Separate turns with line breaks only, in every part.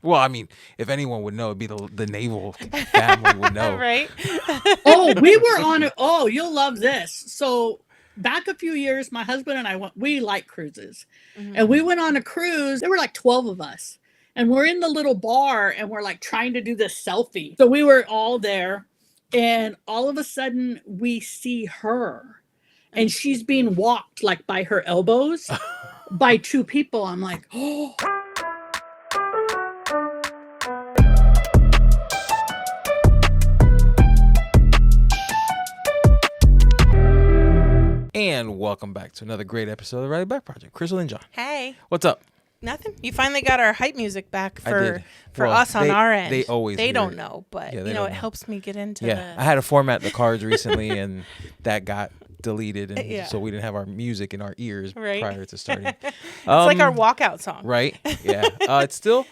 Well, I mean, if anyone would know, it'd be the naval family would know.
Right?
Oh, we were on it. Oh, you'll love this. So back a few years, my husband and I we like cruises. And we went on a cruise. There were like 12 of us. And we're in the little bar and we're like trying to do this selfie. So we were all there. And all of a sudden we see her. And she's being walked like by her elbows by two people. I'm like, oh.
And welcome back to another great episode of the Riley Black Project. Crystal and John.
Hey.
What's up?
Nothing. You finally got our hype music back for
Well,
us on our end.
They always
They
hear
don't
it.
know, but
Yeah,
you
they
know,
don't
it
know.
helps me get into
Yeah,
the
I had to format the cards recently, and that got deleted, and
Yeah.
so we didn't have our music in our ears
Right.
prior to starting.
It's like our walkout song.
Right? Yeah. It's still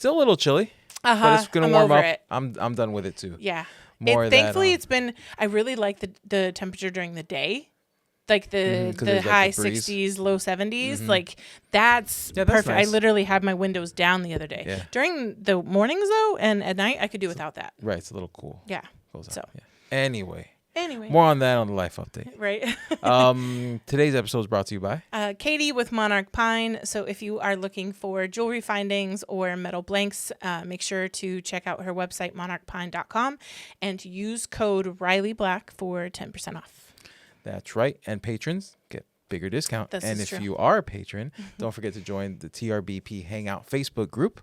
a little chilly, but it's gonna
I'm
warm
over
up.
it.
I'm done with it too.
Yeah.
More of
Thankfully
that,
it's been I really like the temperature during the day. Like the
'cause there's, like,
high
the breeze.
60s, low 70s. Like that's
Yeah, that's
perfect.
nice.
I literally had my windows down the other day.
Yeah.
During the mornings though, and at night I could do without that.
Right. It's a little cool.
Yeah.
Goes out,
So
yeah. Anyway,
anyway.
more on that on the life update.
Right.
Today's episode is brought to you by.
Katie with Monarch Pine. So if you are looking for jewelry findings or metal blanks, make sure to check out her website, monarchpine.com, and use code Riley Black for 10% off.
That's right. And patrons get bigger discount.
This
and
is
if
true.
you are a patron, don't forget to join the TRBP Hangout Facebook group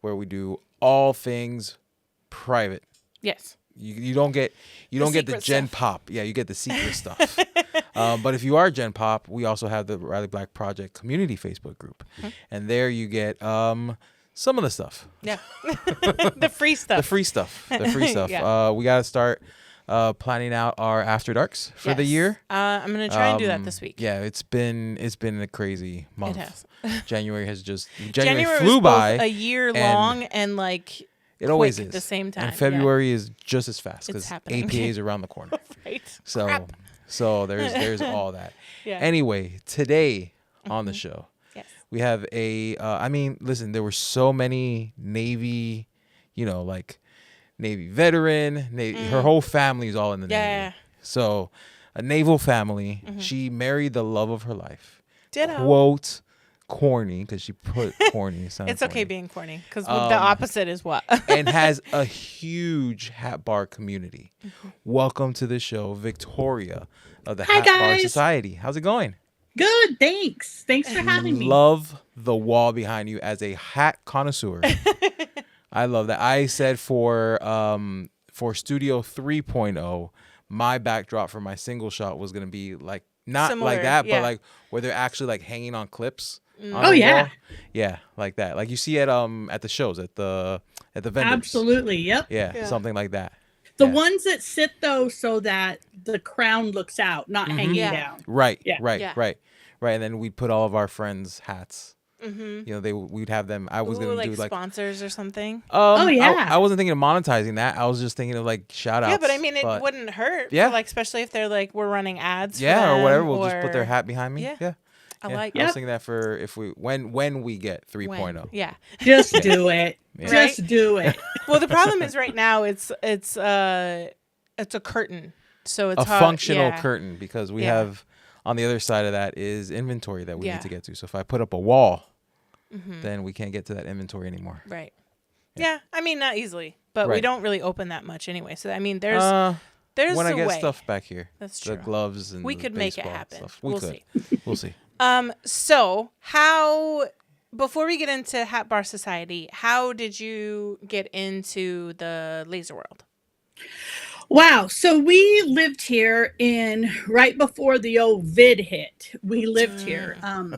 where we do all things private.
Yes.
You don't get the
secret
Gen
stuff.
Pop. Yeah, you get the secret stuff. But if you are Gen Pop, we also have the Riley Black Project community Facebook group. And there you get some of the stuff.
Yeah. The free stuff.
The free stuff. The free stuff.
Yeah.
We got to start planning out our After Darks for the
Yes.
year.
I'm going to try and do that this week.
Yeah, it's been a crazy month.
It has.
January
January
flew
was
by.
both a year
and
long and like
It always
quick
is
at the same time.
And February is just as fast
It's
because
happening.
APA is around the corner.
Right.
So
Crap.
so there's all that.
Yeah.
Anyway, today on the show
Yes.
we have I mean, listen, there were so many Navy, like Navy veteran, her whole family is all in the
Yeah.
Navy. So a naval family. She married the love of her life.
Ditto.
Quote corny, because she put corny. It sounded
It's okay
corny.
being corny because the opposite is what?
And has a huge hat bar community. Welcome to the show, Victoria of the
Hi,
Hat Bar
guys.
Society. How's it going?
Good. Thanks for having me.
Love the wall behind you as a hat connoisseur. I love that. I said for Studio 3.0, my backdrop for my single shot was gonna be like not
Similar,
like that,
yeah.
but like where they're actually like hanging on clips. On
Oh,
the
yeah.
wall. Yeah, like that. Like you see at the shows at the vendors.
Absolutely. Yep.
Yeah,
Yeah.
something like that.
The
Yeah.
ones that sit though so that the crown looks out, not hanging
Yeah.
down.
Right,
Yeah.
right,
Yeah.
right. And then we'd put all of our friends' hats. We'd have them. I was
Ooh,
gonna
like
do like
sponsors or something.
Oh, yeah.
I wasn't thinking of monetizing that. I was just thinking of like shout outs.
Yeah, but I mean, it wouldn't hurt.
Yeah.
For, like, especially if they're like, we're running ads. For
Yeah, or
them,
whatever. We'll just put their
or-
hat behind me.
Yeah.
Yeah.
I
Yeah.
like
I was
Yep.
thinking that for if we when we get 3.0.
Yeah.
Just do it.
Yeah.
Just do it.
Well, the problem is right now it's a curtain, so it's
A
hard-
functional
yeah.
curtain, because we
Yeah.
have on the other side of that is inventory that we
Yeah.
need to get to. So if I put up a wall, then we can't get to that inventory anymore.
Right. Yeah. I mean, not easily, but we
Right.
don't really open that much anyway. So I mean, there's
when I
a
get
way.
stuff back here,
That's
the
true.
gloves and
We
the
could make it
baseball
happen.
stuff.
We'll
could.
see.
We'll see.
So how before we get into Hat Bar Society, how did you get into the laser world?
Wow. So we lived here right before the old vid hit. We lived here.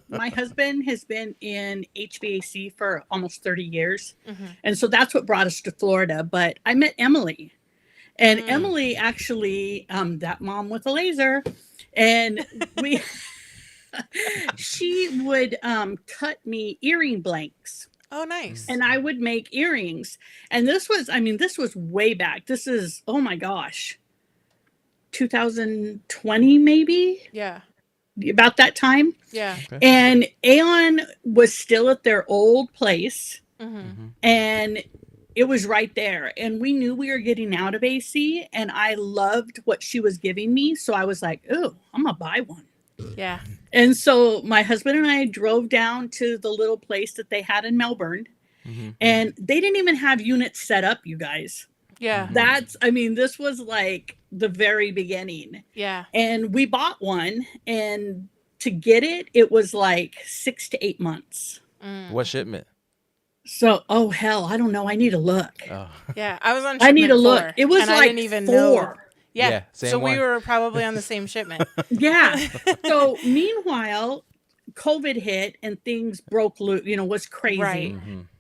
My husband has been in HVAC for almost 30 years. And so that's what brought us to Florida. But I met Emily. And Emily actually, that mom with a laser, and she would cut me earring blanks.
Oh, nice.
And I would make earrings. And this was way back. This is, oh my gosh, 2020 maybe,
Yeah.
about that time.
Yeah.
And Aeon was still at their old place. And it was right there. And we knew we were getting out of AC, and I loved what she was giving me. So I was like, ooh, I'm going to buy one.
Yeah.
And so my husband and I drove down to the little place that they had in Melbourne, and they didn't even have units set up, you guys.
Yeah.
This was like the very beginning.
Yeah.
And we bought one, and to get it, it was like 6 to 8 months.
What shipment?
So, oh hell, I don't know. I need to look.
Oh.
Yeah. I was on shipment
I need to look.
4,
It was
and
like
I didn't even
4.
know. Yeah.
Yeah, same
so
one.
we were probably on the same shipment.
Yeah. So meanwhile, COVID hit and things broke loose, was crazy.
Right.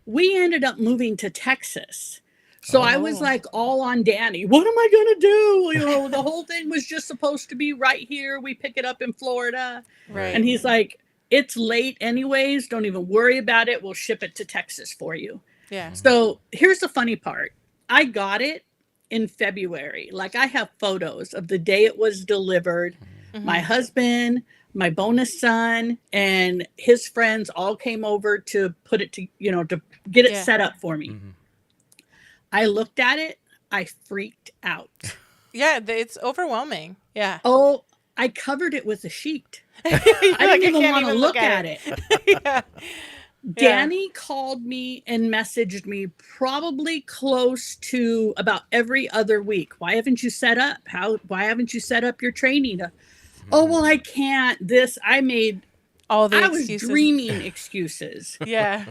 We ended up moving to Texas. So I was like all on Danny. What am I going to do? The whole thing was just supposed to be right here. We pick it up in Florida.
Right.
And he's like, it's late anyways. Don't even worry about it. We'll ship it to Texas for you.
Yeah.
So here's the funny part. I got it in February. Like, I have photos of the day it was delivered. My husband, my bonus son, and his friends all came over to put it to get it set up for me. I looked at it. I freaked out.
Yeah. It's overwhelming. Yeah.
Oh, I covered it with a sheet. I
like,
didn't even
can't
want to
even
look at it.
Yeah.
Danny called me and messaged me probably close to about every other week. Why haven't you set up? Why haven't you set up your training? Oh, well, I can't. I made
all the
I was
excuses.
dreaming excuses.
Yeah.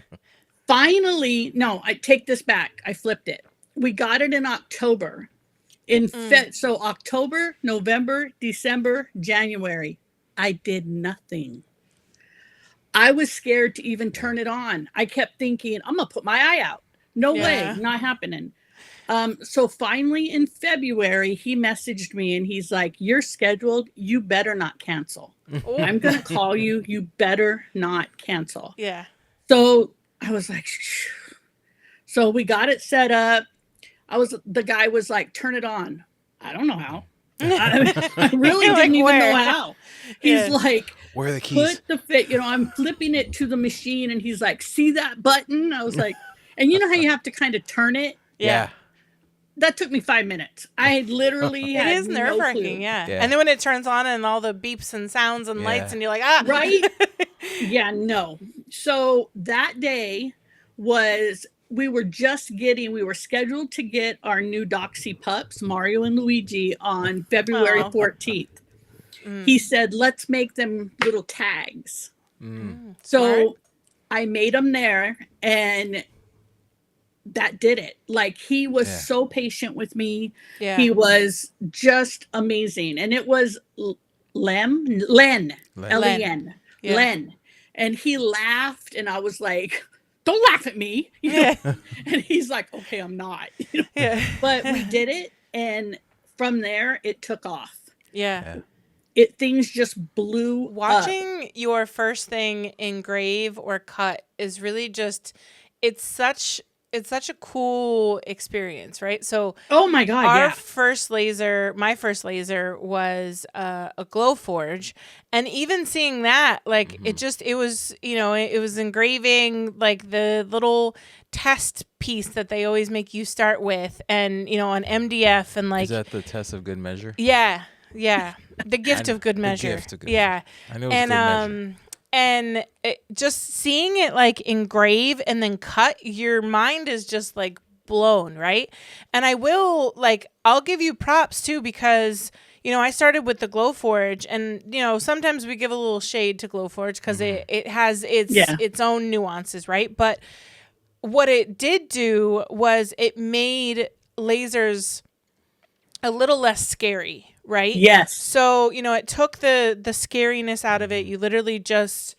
Finally, no, I take this back. I flipped it. We got it in October. So October, November, December, January, I did nothing. I was scared to even turn it on. I kept thinking, I'm going to put my eye out. No way, not happening. So finally in February, he messaged me and he's like, you're scheduled. You better not cancel. I'm going to call you. You better not cancel.
Yeah.
So I was like, shh. So we got it set up. The guy was like, turn it on. I don't know how. I really didn't even know how. He's like,
where are the keys?
Put the fit, I'm flipping it to the machine and he's like, see that button? I was like, and you know how you have to kind of turn it?
Yeah.
That took me 5 minutes. I literally had
It is nerve-wracking, yeah. And then when it turns on and all the beeps and sounds and lights and you're like, ah.
Right? Yeah, no. So that day we were scheduled to get our new Doxy pups, Mario and Luigi, on February 14th. He said, let's make them little tags. So
smart.
I made them there, and that did it. Like, he was so patient with me.
Yeah.
He was just amazing. And it was Len. L-E-N.
Yeah.
Len. And he laughed, and I was like, don't laugh at me. And he's like, okay, I'm not.
Yeah.
But we did it, and from there, it took off.
Yeah.
Things just blew up.
Watching your first thing engrave or cut is really just, it's such a cool experience, right? So,
oh my God,
my first laser was a Glowforge, and even seeing that, like, it was engraving like the little test piece that they always make you start with, and on MDF, and like,
is that the test of good measure?
Yeah. The gift of good measure. Yeah.
I know it's good measure.
And just seeing it like engrave and then cut, your mind is just like blown, right? And I'll give you props too, because I started with the Glowforge, and sometimes we give a little shade to Glowforge because it has its own nuances, right? But what it did do was it made lasers a little less scary, right?
Yes.
So, it took the scariness out of it. You literally just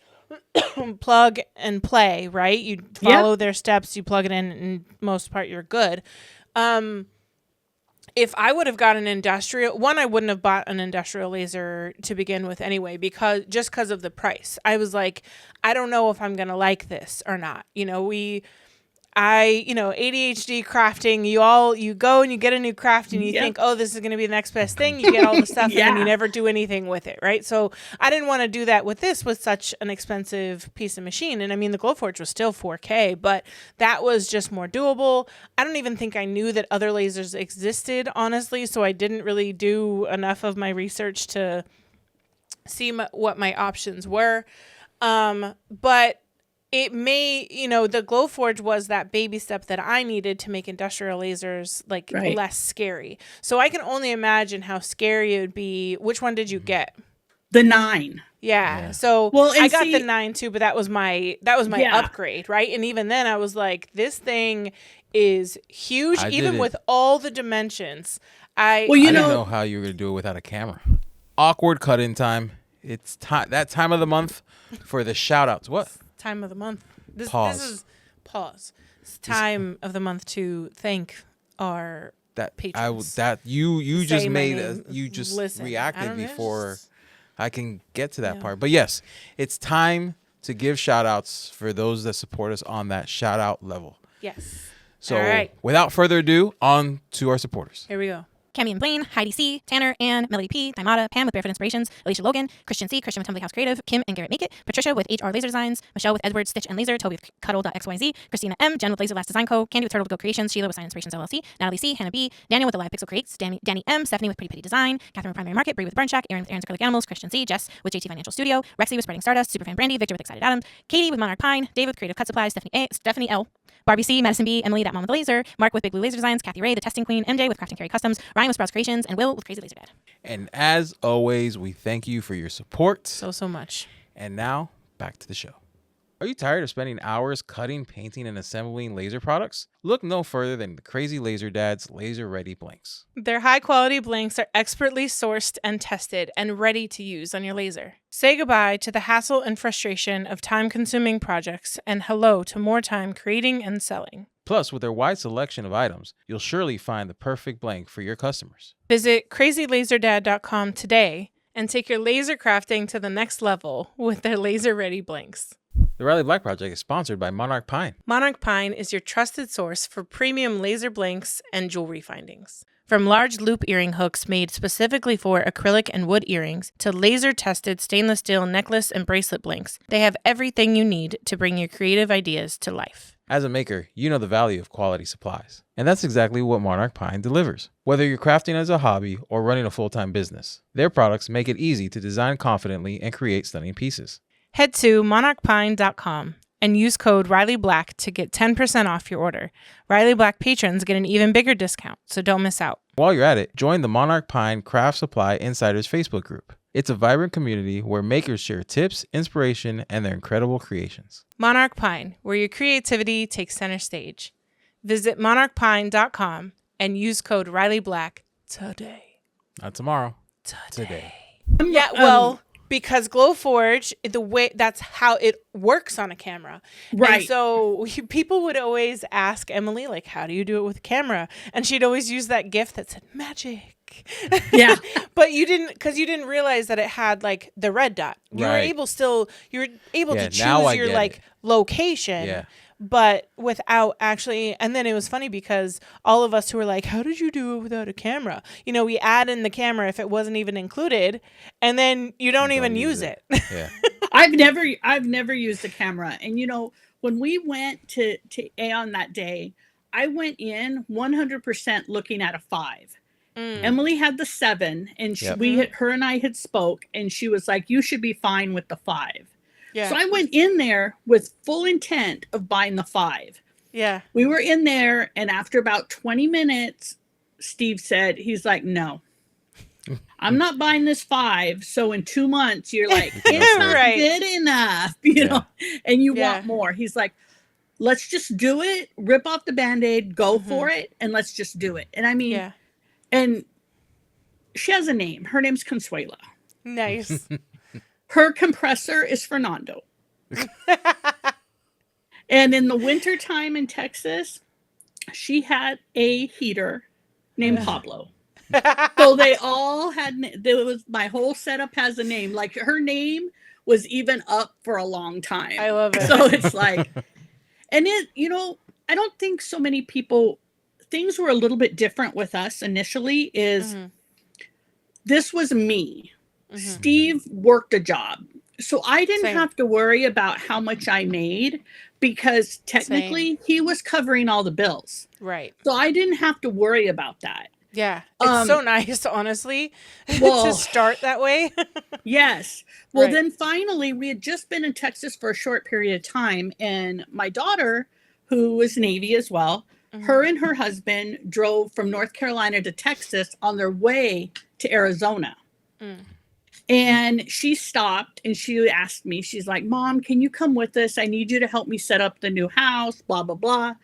plug and play, right? You follow their steps, you plug it in, and most part you're good. If I would have got an industrial, I wouldn't have bought an industrial laser to begin with anyway, because of the price. I was like, I don't know if I'm going to like this or not. ADHD crafting, you go and you get a new craft and you think, oh, this is going to be the next best thing. You get all the stuff and then you never do anything with it, right? So I didn't want to do that with such an expensive piece of machine. And I mean, the Glowforge was still 4K, but that was just more doable. I don't even think I knew that other lasers existed, honestly. So I didn't really do enough of my research to see what my options were. But it may, the Glowforge was that baby step that I needed to make industrial lasers less scary. So I can only imagine how scary it would be. Which one did you get?
The 9.
Yeah. So I got the 9 too, but that was my upgrade, right? And even then I was like, this thing is huge, even with all the dimensions. I didn't
know how you were going to do it without a camera. Awkward cut-in time. It's that time of the month for the shout-outs. What?
Time of the month. This is pause. It's time of the month to thank our patrons.
You just reacted before I can get to that part. But yes, it's time to give shout outs for those that support us on that shout out level.
Yes.
So without further ado, on to our supporters.
Here we go.
Cami and Blaine, Heidi C, Tanner, Ann, Melody P, Daimata, Pam with Barefoot Inspirations, Alicia Logan, Christian C, Christian with Tumbly House Creative, Kim and Garrett Make It, Patricia with HR Laser Designs, Michelle with Edward Stitch and Laser, Toby with Cuddle.xyz, Christina M, Jen with Laser Last Design Co, Candy with Turtle to Go Creations, Sheila with Sign Inspirations LLC, Natalie C, Hannah B, Daniel with the Live Pixel Creates, Danny M, Stephanie with Pretty Petty Design, Catherine with Primary Market, Bree with Burn Shack, Aaron with Aaron's Acrylic Animals, Christian C, Jess with JT Financial Studio, Rexy with Spreading Stardust, Superfan Brandy, Victor with Excited Adams, Katie with Monarch Pine, Dave with Creative Cut Supplies, Stephanie L, Barbie C, Madison B, Emily That Mom with the Laser, Mark with Big Blue Laser Designs, Kathy Ray, The Testing Queen, MJ with Craft and Carry Customs, Ryan with Sprouts Creations, and Will with Crazy Laser Dad.
And as always, we thank you for your support.
So much.
And now, back to the show. Are you tired of spending hours cutting, painting, and assembling laser products? Look no further than the Crazy Laser Dad's Laser Ready Blanks.
Their high-quality blanks are expertly sourced and tested and ready to use on your laser. Say goodbye to the hassle and frustration of time-consuming projects and hello to more time creating and selling.
Plus, with their wide selection of items, you'll surely find the perfect blank for your customers.
Visit crazylaserdad.com today and take your laser crafting to the next level with their Laser Ready Blanks.
The Riley Black Project is sponsored by Monarch Pine.
Monarch Pine is your trusted source for premium laser blanks and jewelry findings. From large loop earring hooks made specifically for acrylic and wood earrings to laser-tested stainless steel necklace and bracelet blanks, they have everything you need to bring your creative ideas to life.
As a maker, you know the value of quality supplies. And that's exactly what Monarch Pine delivers. Whether you're crafting as a hobby or running a full-time business, their products make it easy to design confidently and create stunning pieces.
Head to monarchpine.com and use code RileyBlack to get 10% off your order. Riley Black patrons get an even bigger discount, so don't miss out.
While you're at it, join the Monarch Pine Craft Supply Insiders Facebook group. It's a vibrant community where makers share tips, inspiration, and their incredible creations.
Monarch Pine, where your creativity takes center stage. Visit monarchpine.com and use code RileyBlack today.
Not tomorrow. Today.
Yeah, well, because Glowforge, that's how it works on a camera.
Right.
And so people would always ask Emily, like, how do you do it with a camera? And she'd always use that GIF that said magic.
Yeah.
But you didn't realize that it had like the red dot. You were able to choose your location. But without actually, and then it was funny because all of us who were like, how did you do it without a camera? We add in the camera if it wasn't even included, and then you don't even use it.
Yeah.
I've never used a camera. And when we went to Aeon that day, I went in 100% looking at a 5. Emily had the 7, and her and I had spoke, and she was like, you should be fine with the 5. Yeah. So I went in there with full intent of buying the 5.
Yeah.
We were in there, and after about 20 minutes, Steve said, he's like, no, I'm not buying this 5. So in 2 months, you're like, it's not good enough, know, and you want more. He's like, let's just do it, rip off the Band-Aid, go for it, and let's just do it. And I mean, and she has a name. Her name's Consuela.
Nice.
Her compressor is Fernando. And in the wintertime in Texas, she had a heater named Pablo. So they all had, my whole setup has a name. Like her name was even up for a long time.
I love it.
So it's like, and I don't think so many people, things were a little bit different with us initially is this was me. Steve worked a job. So I didn't
Same.
have to worry about how much I made because technically he was covering all the bills.
Right.
So I didn't have to worry about that.
Yeah. It's so nice, honestly,
Well,
to start that way.
Yes. Well,
Right.
then finally, we had just been in Texas for a short period of time. And my daughter, who was Navy as well, her and her husband drove from North Carolina to Texas on their way to Arizona. And she stopped and she asked me, she's like, Mom, can you come with us? I need you to help me set up the new house, blah, blah, blah.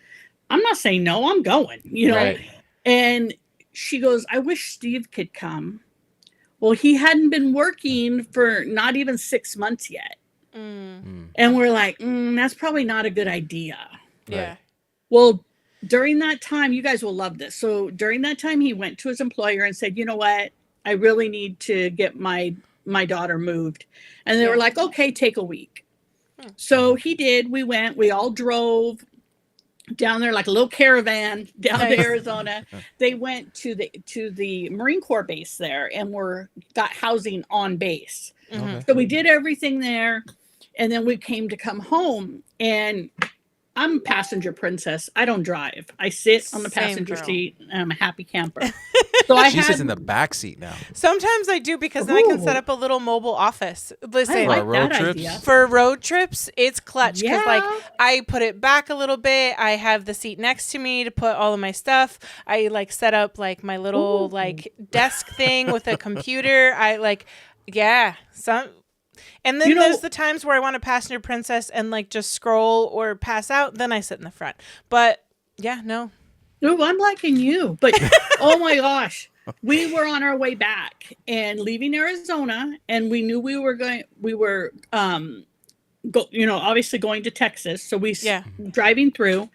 I'm not saying no, I'm going, you know.
Right.
And she goes, I wish Steve could come. Well, he hadn't been working for not even 6 months yet. And we're like, that's probably not a good idea.
Yeah.
Well, during that time, you guys will love this. So during that time, he went to his employer and said, you know what? I really need to get my daughter moved. And they were like, okay, take a week. So he did. We went, we all drove down there like a little caravan down to Arizona. They went to the Marine Corps base there and got housing on base.
Okay.
So we did everything there. And then we came to come home, and I'm a passenger princess. I don't drive. I sit on the
Same
passenger
girl.
seat and I'm a happy camper. So I
She sits
had,
in the back seat now.
Sometimes I do because then I can
Ooh.
set up a little mobile office. Listen,
I like
road
that
trips?
idea.
for road trips, it's clutch because like
Yeah.
I put it back a little bit. I have the seat next to me to put all of my stuff. I like set up like my little like desk thing with a computer. I like, and then
You know-
there's the times where I want a passenger princess and like just scroll or pass out. Then I sit in the front. But yeah, no.
No, I'm liking you. But oh my gosh. We were on our way back and leaving Arizona, and we knew we were obviously going to Texas. So driving through,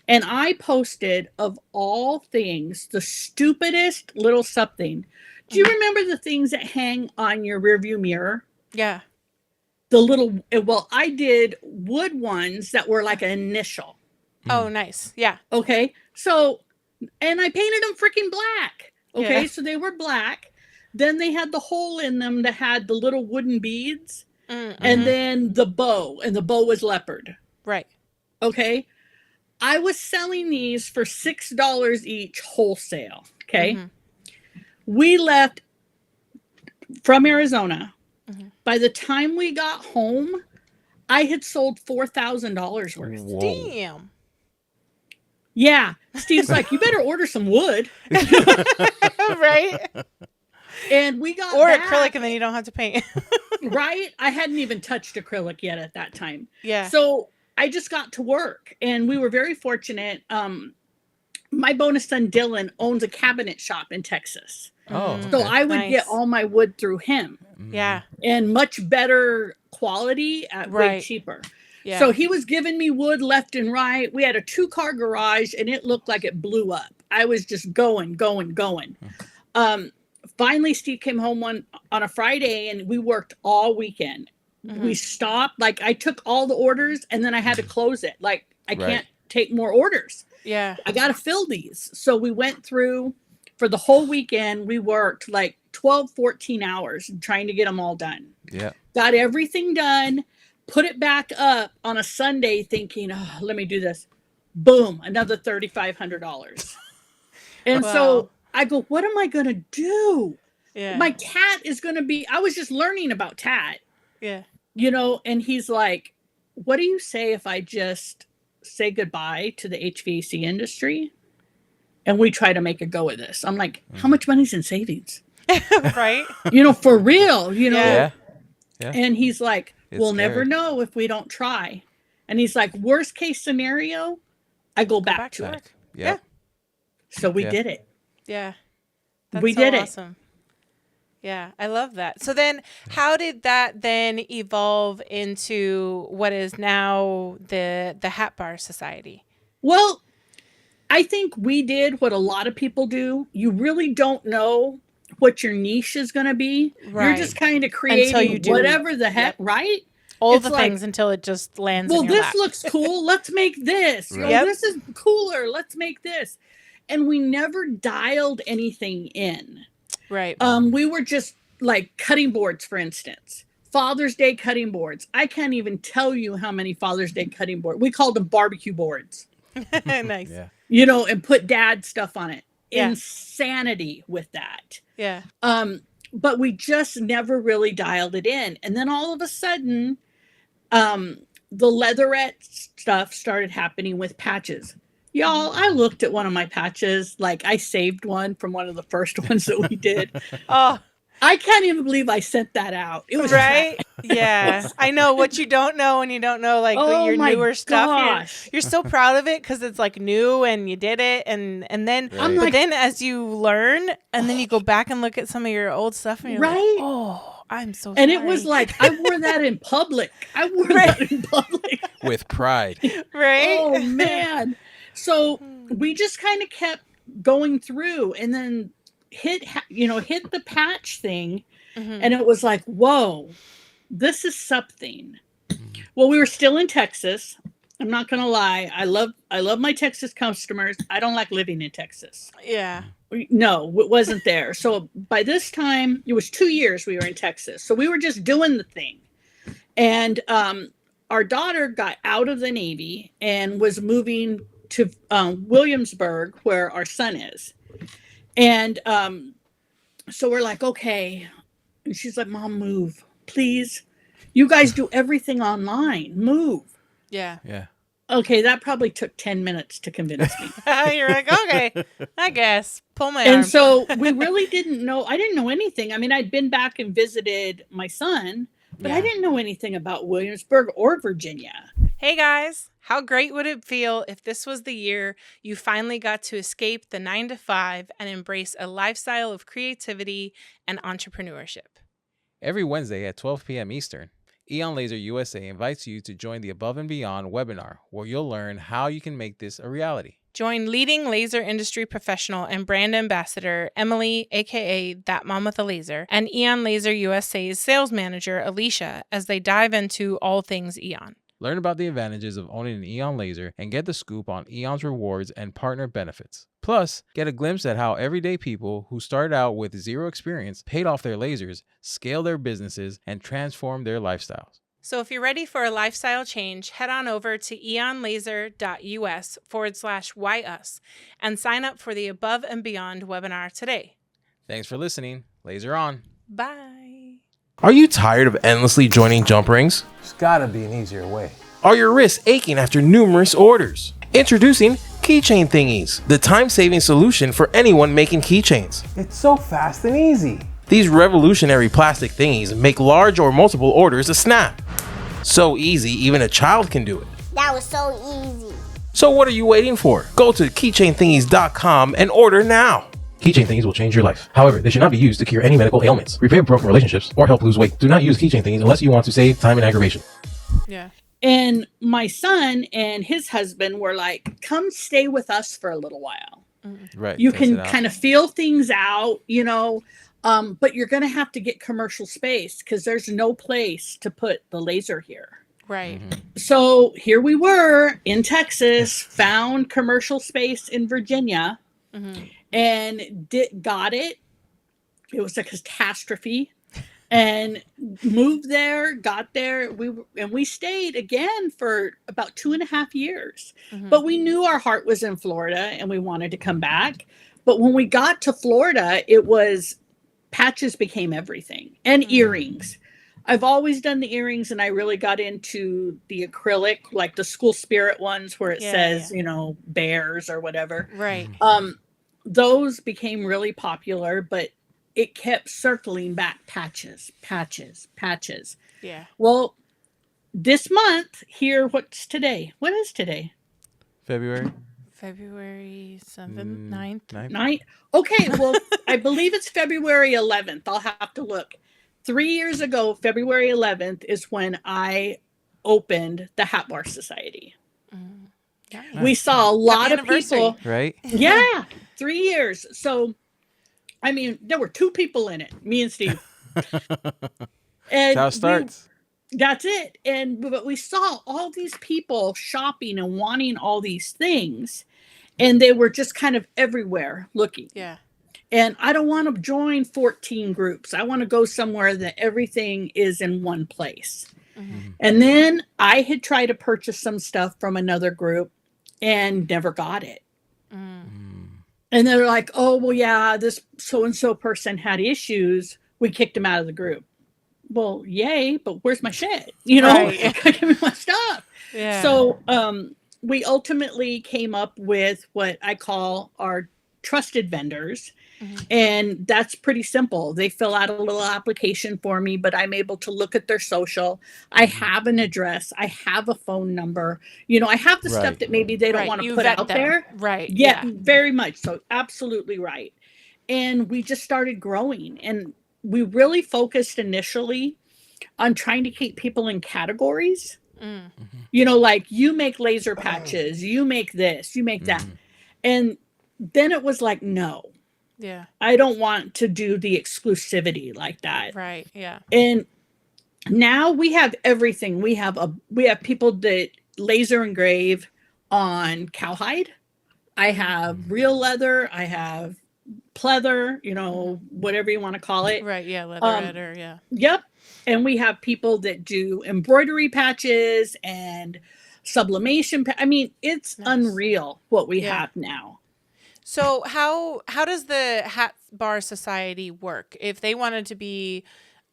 and I posted, of all things, the stupidest little something. Do you remember the things that hang on your rearview mirror?
Yeah.
I did wood ones that were like an initial.
Oh, nice. Yeah.
Okay. So, and I painted them freaking black. Okay.
Yeah.
So they were black. Then they had the hole in them that had the little wooden beads, and then the bow, and the bow was leopard.
Right.
Okay. I was selling these for $6 each wholesale. Okay. We left from Arizona. By the time we got home, I had sold $4,000 worth.
Whoa.
Damn.
Yeah. Steve's like, you better order some wood.
Right.
And we got
Or
back,
acrylic, and then you don't have to paint.
right? I hadn't even touched acrylic yet at that time.
Yeah.
So I just got to work, and we were very fortunate. My bonus son Dylan owns a cabinet shop in Texas.
Oh,
So
okay.
I would
Nice.
get all my wood through him,
Yeah.
and much better quality at way
Right.
cheaper.
Yeah.
So he was giving me wood left and right. We had a 2-car garage, and it looked like it blew up. I was just going. Finally, Steve came home on a Friday, and we worked all weekend. We stopped. Like, I took all the orders, and then I had to close it. Like, I
Right.
can't take more orders.
Yeah.
I got to fill these. So we went through for the whole weekend. We worked like 12, 14 hours trying to get them all done.
Yeah.
Got everything done, put it back up on a Sunday thinking, oh, let me do this. Boom, another $3,500. And
Wow.
so I go, what am I going to do?
Yeah.
My tat is going to be, I was just learning about tat,
Yeah.
and he's like, what do you say if I just say goodbye to the HVAC industry and we try to make a go of this? I'm like, how much money's in savings?
Right.
For real,
Yeah.
Yeah.
And he's like,
It's
we'll never
scary.
know if we don't try. And he's like, worst case scenario, I go back,
back
to
to
it.
work.
Yeah.
So we
Yeah.
did it.
Yeah. That's
We
so
did it.
awesome. Yeah, I love that. So then how did that then evolve into what is now the Hat Bar Society?
Well, I think we did what a lot of people do. You really don't know what your niche is going to be. You're
Right.
just kind of
Until you
creating
do.
whatever the heck, right?
all
It's
the
like,
things until it just lands
well,
in your
this
lap.
looks cool. Let's make this.
Right.
Yep.
This is cooler. Let's make this. And we never dialed anything in.
Right.
We were just like cutting boards, for instance. Father's Day cutting boards. I can't even tell you how many Father's Day cutting boards. We called them barbecue boards.
Nice.
Yeah.
You know, and put dad stuff on it.
Yeah.
Insanity with that.
Yeah.
But we just never really dialed it in. And then all of a sudden, the leatherette stuff started happening with patches. Y'all, I looked at one of my patches, like I saved one from one of the first ones that we did.
Oh,
I can't even believe I sent that out. It was
right. Yeah. I know what you don't know when you don't know like
Oh
your
my
newer stuff.
gosh.
You're so proud of it because it's like new and you did it. And then,
Right. I'm
but
like-
then as you learn and then you go back and look at some of your old stuff and you're like,
Right?
oh, I'm so sorry.
And it was like, I wore that in public. I wore that in public.
With pride.
right.
Oh, man. So we just kind of kept going through and then hit the patch thing.
Mhm.
And it was like, whoa, this is something. Well, we were still in Texas. I'm not going to lie. I love my Texas customers. I don't like living in Texas.
Yeah.
No, it wasn't there. So by this time, it was 2 years we were in Texas. So we were just doing the thing. And our daughter got out of the Navy and was moving to Williamsburg, where our son is. And so we're like, okay. And she's like, Mom, move, please. You guys do everything online. Move.
Yeah.
Yeah.
Okay, that probably took 10 minutes to convince me.
You're like, okay, I guess. Pull my arm.
And so we really didn't know. I didn't know anything. I mean, I'd been back and visited my son, but I
Yeah.
didn't know anything about Williamsburg or Virginia.
Hey guys, how great would it feel if this was the year you finally got to escape the 9-to-5 and embrace a lifestyle of creativity and entrepreneurship?
Every Wednesday at 12 p.m. Eastern, Eon Laser USA invites you to join the Above and Beyond webinar, where you'll learn how you can make this a reality.
Join leading laser industry professional and brand ambassador Emily, aka That Mom with a Laser, and Eon Laser USA's sales manager Alicia as they dive into all things Eon.
Learn about the advantages of owning an Eon Laser and get the scoop on Eon's rewards and partner benefits. Plus, get a glimpse at how everyday people who started out with zero experience paid off their lasers, scaled their businesses, and transformed their lifestyles.
So if you're ready for a lifestyle change, head on over to eonlaser.us/whyus and sign up for the Above and Beyond webinar today.
Thanks for listening. Laser on.
Bye.
Are you tired of endlessly joining jump rings?
There's gotta be an easier way.
Are your wrists aching after numerous orders? Introducing Keychain Thingies, the time-saving solution for anyone making keychains.
It's so fast and easy.
These revolutionary plastic thingies make large or multiple orders a snap. So easy, even a child can do it.
That was so easy.
So what are you waiting for? Go to keychainthingies.com and order now. Keychain Thingies will change your life. However, they should not be used to cure any medical ailments, repair broken relationships, or help lose weight. Do not use Keychain Thingies unless you want to save time and aggravation.
Yeah.
And my son and his husband were like, come stay with us for a little while.
Right.
You can kind of feel things out, but you're going to have to get commercial space because there's no place to put the laser here.
Right.
So here we were in Texas, found commercial space in Virginia, and got it. It was a catastrophe. And moved there, got there. We stayed again for about 2.5 years. But we knew our heart was in Florida and we wanted to come back. But when we got to Florida, it was patches became everything, and earrings. I've always done the earrings, and I really got into the acrylic, like the school spirit ones where it says, bears or whatever.
Right.
Those became really popular, but it kept circling back, patches.
Yeah.
Well, this month here, what's today? What is today?
February
February 7th, 9th.
9th? Okay, well, I believe it's February 11th. I'll have to look. 3 years ago, February 11th is when I opened the Hat Bar Society.
Nice.
We saw a lot of
anniversary.
people.
right?
Yeah, 3 years. So, I mean, there were 2 people in it, me and Steve. And
That's how it starts.
That's it. But we saw all these people shopping and wanting all these things, and they were just kind of everywhere looking.
Yeah.
And I don't want to join 14 groups. I want to go somewhere that everything is in one place. And then I had tried to purchase some stuff from another group and never got it. And they're like, oh, well, yeah, this so-and-so person had issues. We kicked him out of the group. Well, yay, but where's my shit? You know,
Right.
give me my stuff.
Yeah.
So we ultimately came up with what I call our trusted vendors. And that's pretty simple. They fill out a little application for me, but I'm able to look at their social. I have an address. I have a phone number. You know, I have the stuff
Right.
that maybe they don't
Right.
want to
You
put
vet
out
them.
there.
Right.
Yeah, very much so. Absolutely right. And we just started growing. And we really focused initially on trying to keep people in categories. You know, like you make laser patches, you make this, you make that. And then it was like, no,
Yeah.
I don't want to do the exclusivity like that.
Right. Yeah.
And now we have everything. We have people that laser engrave on cowhide. I have real leather. I have pleather, you know, whatever you want to call it.
Right. Yeah. Leather yeah.
Yep. And we have people that do embroidery patches and sublimation. I mean, it's
Nice.
unreal what we
Yeah.
have now.
So how does the Hat Bar Society work? If they wanted to be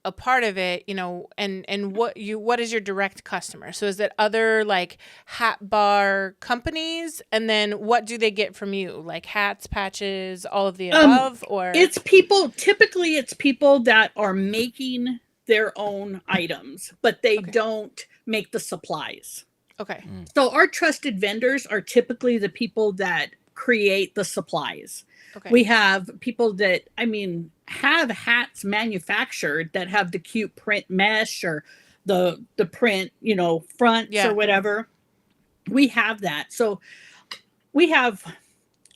a part of it, you know, and what is your direct customer? So is it other like hat bar companies, and then what do they get from you? Like hats, patches, all of the above, or
It's people. Typically, it's people that are making their own items, but they don't make the supplies.
okay,
So our trusted vendors are typically the people that create the supplies.
okay,
We have people that, I mean, have hats manufactured that have the cute print mesh or the print, you know, fronts
Yeah.
or whatever. We have that. So we have,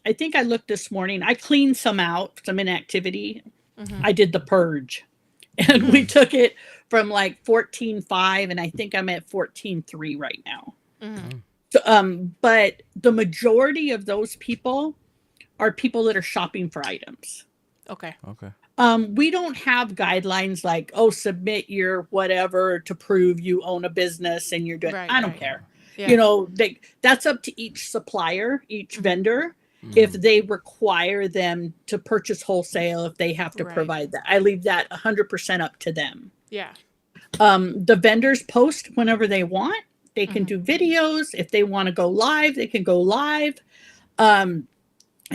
I think I looked this morning, I cleaned some out, some inactivity. I did the purge. And we took it from like 14.5, and I think I'm at 14.3 right now. So, but the majority of those people are people that are shopping for items.
okay,
Okay.
We don't have guidelines like, oh, submit your whatever to prove you own a business and you're doing.
Right,
I don't
right.
care.
Yeah.
You know, that's up to each supplier, each vendor. If they require them to purchase wholesale, if they have to
Right.
provide that, I leave that 100% up to them.
yeah,
The vendors post whenever they want. They can do videos. If they want to go live, they can go live, and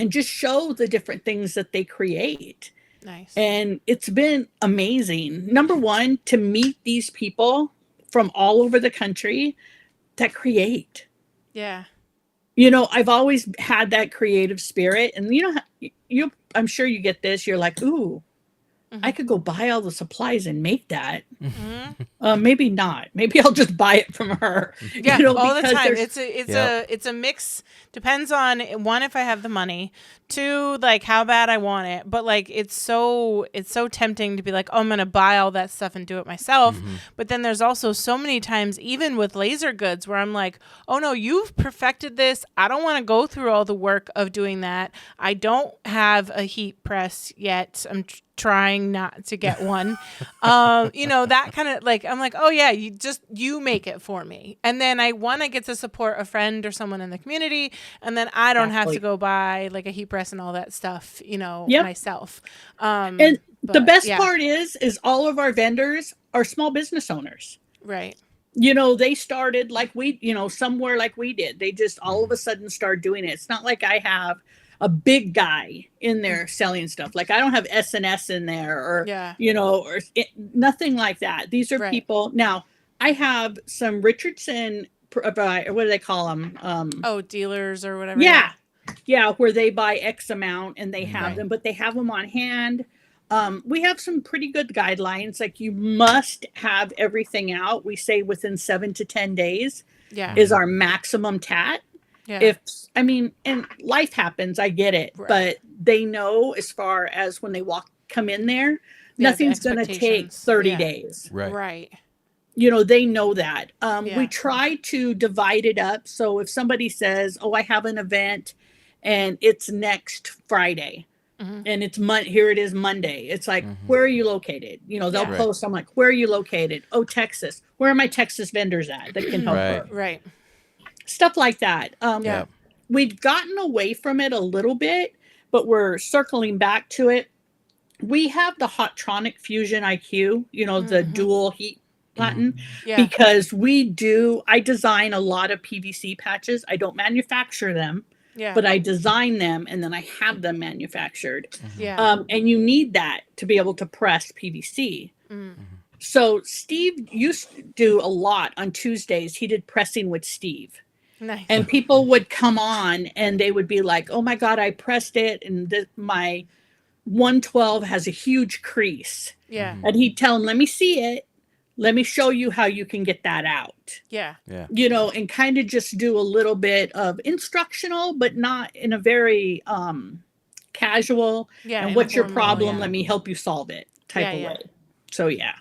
just show the different things that they create.
nice,
And it's been amazing. Number one, to meet these people from all over the country that create.
yeah,
You know, I've always had that creative spirit, and you know, I'm sure you get this. You're like, ooh, I could go buy all the supplies and make that. Maybe not. Maybe I'll just buy it from her.
yeah,
you know,
all the
because
time.
there's-
It's a mix. Depends on one, if I have the money, two, like how bad I want it. But like it's so tempting to be like, oh, I'm gonna buy all that stuff and do it myself. But then there's also so many times, even with laser goods, where I'm like, oh no, you've perfected this. I don't want to go through all the work of doing that. I don't have a heat press yet. I'm trying not to get one. You know, that kind of like, I'm like, oh yeah, you make it for me. And then I want to get to support a friend or someone in the community. And then I don't have to go buy like a heat press and all that stuff, you know, myself.
and the
but,
best
yeah.
part is all of our vendors are small business owners.
Right.
You know, they started like we, you know, somewhere like we did. They just all of a sudden started doing it. It's not like I have a big guy in there selling stuff. Like I don't have S&S in there or, you know, or nothing like that. These are people. Now I have some Richardson, what do they call them?
Dealers or whatever.
Yeah. Yeah. Where they buy X amount and they have them, but they have them on hand. We have some pretty good guidelines. Like you must have everything out. We say within 7 to 10 days is our maximum tat.
Yeah.
And life happens, I get it, but they know as far as when they come in there, nothing's going to take 30 days.
Right.
Right.
they know that.
Yeah.
We try to divide it up. So if somebody says, oh, I have an event and it's next Friday, and it's here it is Monday. It's like, where are you located? They'll
Yeah.
post. I'm like, where are you located? Oh, Texas. Where are my Texas vendors at that can help her?
Right.
Stuff like that.
Yeah.
We've gotten away from it a little bit, but we're circling back to it. We have the Hotronic Fusion IQ, the dual heat button,
Yeah.
because I design a lot of PVC patches. I don't manufacture them.
Yeah.
But I design them and then I have them manufactured.
Yeah.
And you need that to be able to press PVC. So Steve used to do a lot on Tuesdays. He did pressing with Steve.
Nice.
And people would come on and they would be like, oh my God, I pressed it. And my 112 has a huge crease.
Yeah.
And he'd tell him, let me see it. Let me show you how you can get that out.
Yeah.
And kind of just do a little bit of instructional, but not in a very casual.
Yeah.
And what's your
informal,
problem?
yeah.
Let me help you solve it type of way. So, yeah.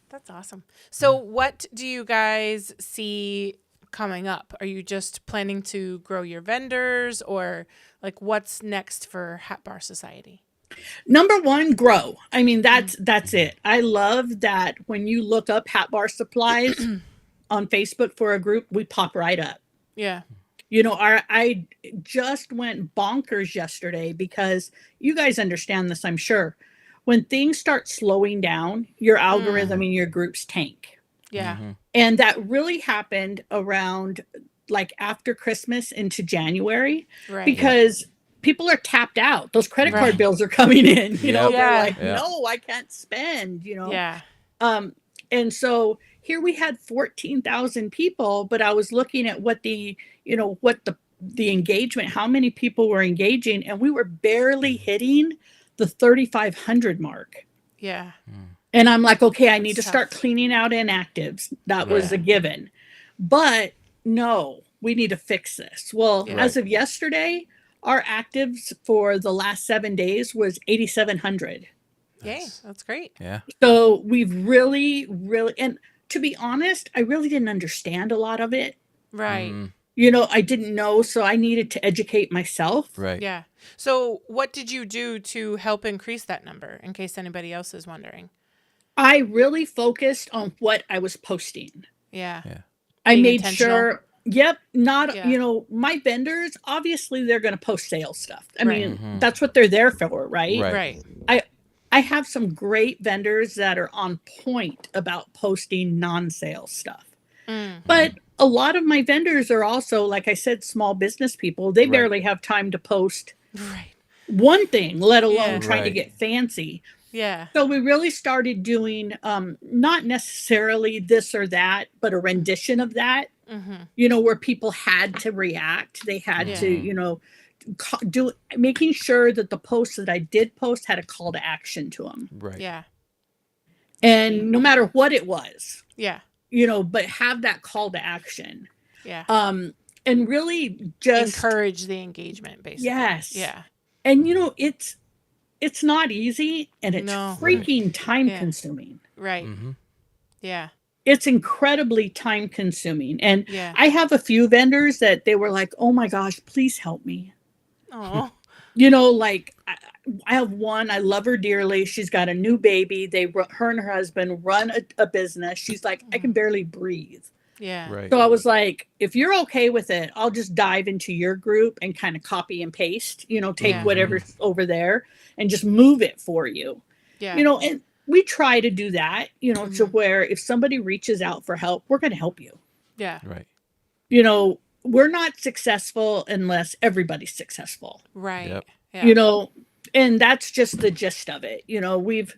That's awesome. So what do you guys see coming up? Are you just planning to grow your vendors, or like what's next for Hat Bar Society?
Number one, grow. I mean, that's it. I love that when you look up Hat Bar Supplies on Facebook for a group, we pop right up.
Yeah.
I just went bonkers yesterday because you guys understand this, I'm sure. When things start slowing down, your algorithm and your groups tank.
Yeah.
And that really happened around like after Christmas into January,
Right.
because people are tapped out. Those credit card bills are coming in,
Yep.
they're like,
Yeah.
no, I can't spend,
Yeah.
And so here we had 14,000 people, but I was looking at what the engagement, how many people were engaging, and we were barely hitting the 3,500 mark.
Yeah.
And I'm like, okay, I need to
That's
start
tough.
cleaning out inactives. That was a given. But no, we need to fix this. Well,
Yeah.
as of yesterday, our actives for the last 7 days was 8,700.
Yay. That's great.
Yeah.
So we've really, and to be honest, I really didn't understand a lot of it.
Right.
I didn't know, so I needed to educate myself.
Right.
Yeah. So what did you do to help increase that number, in case anybody else is wondering?
I really focused on what I was posting.
Yeah.
I
Being
made
intentional.
sure, my vendors, obviously they're going to post sales stuff. I mean, that's what they're there for, right?
Right.
I have some great vendors that are on point about posting non-sales stuff. But a lot of my vendors are also, like I said, small business people. They barely have time to post
Right.
one thing, let alone
Yeah.
trying to
Right.
get fancy.
Yeah.
So we really started doing not necessarily this or that, but a rendition of that, where people had to react. They had to, making sure that the posts that I did post had a call to action to them.
Right.
Yeah.
And no matter what it was,
Yeah.
but have that call to action.
Yeah.
And really just
encourage the engagement, basically.
Yes.
Yeah.
And it's not easy, and it's
No.
freaking time
Yeah.
consuming.
Right. Yeah.
It's incredibly time consuming. And
Yeah.
I have a few vendors that they were like, oh my gosh, please help me.
Oh.
I have one, I love her dearly. She's got a new baby. Her and her husband run a business. She's like, I can barely breathe.
Yeah.
Right.
So I was like, if you're okay with it, I'll just dive into your group and kind of copy and paste, take
Yeah.
whatever's over there and just move it for you.
Yeah.
And we try to do that, to where if somebody reaches out for help, we're going to help you.
Yeah.
Right.
We're not successful unless everybody's successful,
Right.
Yep.
Yeah.
and that's just the gist of it. We've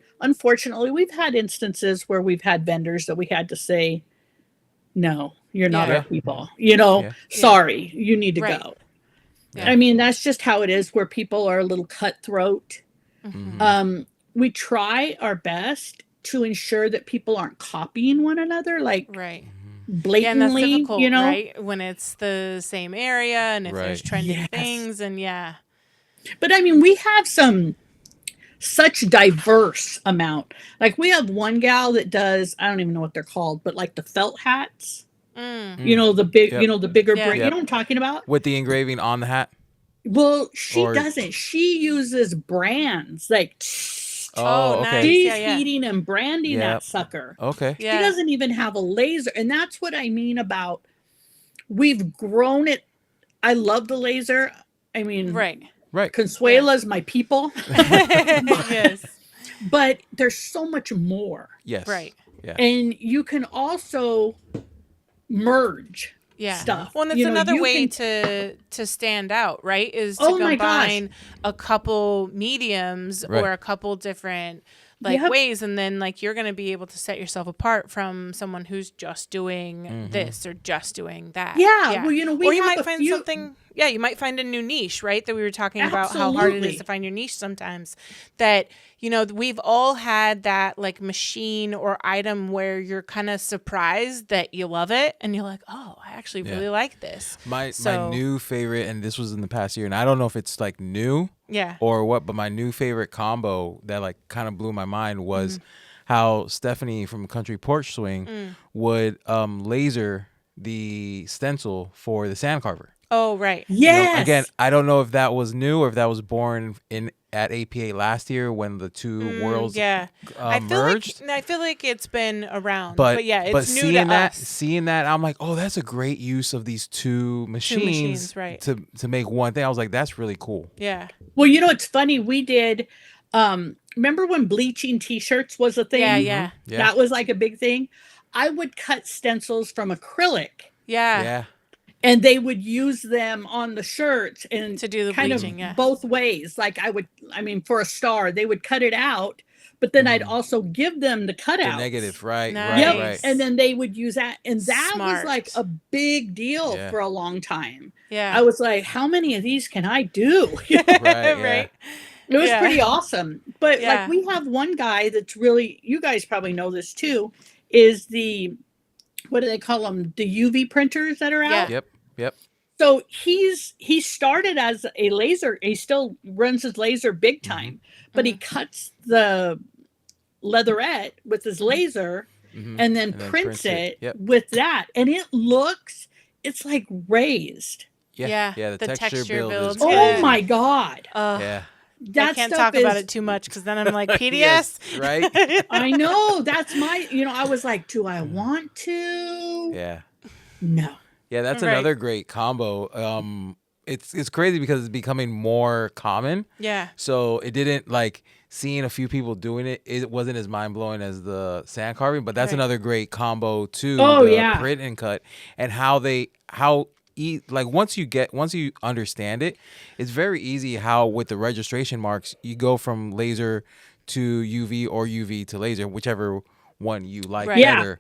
had instances where we've had vendors that we had to say, no, you're not
Yeah.
our people,
Yeah.
sorry, you need to
Right.
go.
Yeah.
I mean, that's just how it is, where people are a little cutthroat. We try our best to ensure that people aren't copying one another, like
Right.
blatantly,
Yeah, and that's difficult, right? When it's the same area and if there's
Right.
trending
Yes.
things, and
But I mean, we have some such diverse amount. Like we have one gal that does, I don't even know what they're called, but like the felt hats. You know, the big,
Yep.
the bigger
Yeah.
brand. You
Yep.
know what I'm talking about?
With the engraving on the hat.
Well, she
Or-
doesn't. She uses brands like
Oh,
okay.
nice.
she's
Yeah, yeah.
heating and branding
Yep.
that sucker.
Okay.
She
Yeah.
doesn't even have a laser. And that's what I mean about we've grown it. I love the laser. I mean,
Right.
Right.
Consuela's my people,
Yes.
but there's so much more.
Yes.
Right.
Yeah.
And you can also merge
Yeah.
stuff.
Well, and it's
You know,
another
you
way
can-
to stand out, right? Is to
Oh my gosh.
combine a couple mediums
Right.
or a couple different like
Yep.
ways, and then like you're going to be able to set yourself apart from someone who's just doing this or just doing that.
Yeah, well, you know, we
or you
have
might
a
find
few-
something. Yeah, you might find a new niche, right? That we were talking about how hard it is
Absolutely.
to find your niche sometimes. That, you know, we've all had that like machine or item where you're kind of surprised that you love it and you're like, oh, I actually
Yeah.
really like this.
My
So-
new favorite, and this was in the past year, and I don't know if it's like new
Yeah.
or what, but my new favorite combo that like kind of blew my mind was how Stephanie from Country Porch Swing would laser the stencil for the sand carver.
Oh, right.
Yes.
Again, I don't know if that was new or if that was born in at APA last year when the two worlds
Yeah.
merged.
I feel like it's been around.
But
But yeah, it's
but
new
seeing
to
that,
us.
seeing that, I'm like, oh, that's a great use of these two machines,
right.
to make one thing. I was like, that's really cool.
Yeah.
Well, you know, it's funny. We did. Remember when bleaching T-shirts was a thing?
Yeah, yeah.
Yeah.
That was like a big thing. I would cut stencils from acrylic,
Yeah.
Yeah.
and they would use them on the shirts and
To do the
kind
bleaching,
of
yeah.
both ways. Like I mean, for a star, they would cut it out, but then I'd also give them the cutouts.
The negative, right,
Nice.
Yep.
right.
And then they would use that, and that
Smart.
was like a big deal
Yeah.
for a long time.
Yeah.
I was like, how many of these can I do?
Right, yeah.
Right.
It was
Yeah.
pretty awesome. But
Yeah.
like we have one guy that's really, you guys probably know this too, is the, what do they call them? The UV printers that are out.
Yeah.
Yep.
So he started as a laser. He still runs his laser big time, but he cuts the leatherette with his laser and then prints it
Yep.
with that. And it's like raised.
Yeah.
Yeah.
The texture build is
build's
crazy.
Oh my God.
Yeah.
That
I can't
stuff
talk about
is-
it too much because then I'm like, PDS?
Yes, right?
I know. That's my, I was like, do I want to?
Yeah.
No.
Yeah, that's
Right.
another great combo. It's crazy because it's becoming more common.
Yeah.
So it didn't like seeing a few people doing it. It wasn't as mind blowing as the sand carving, but that's
Right.
another great combo too.
Oh,
the
yeah.
print and cut, and like once you understand it, it's very easy how with the registration marks you go from laser to UV or UV to laser, whichever one you like
Right.
Yeah.
better.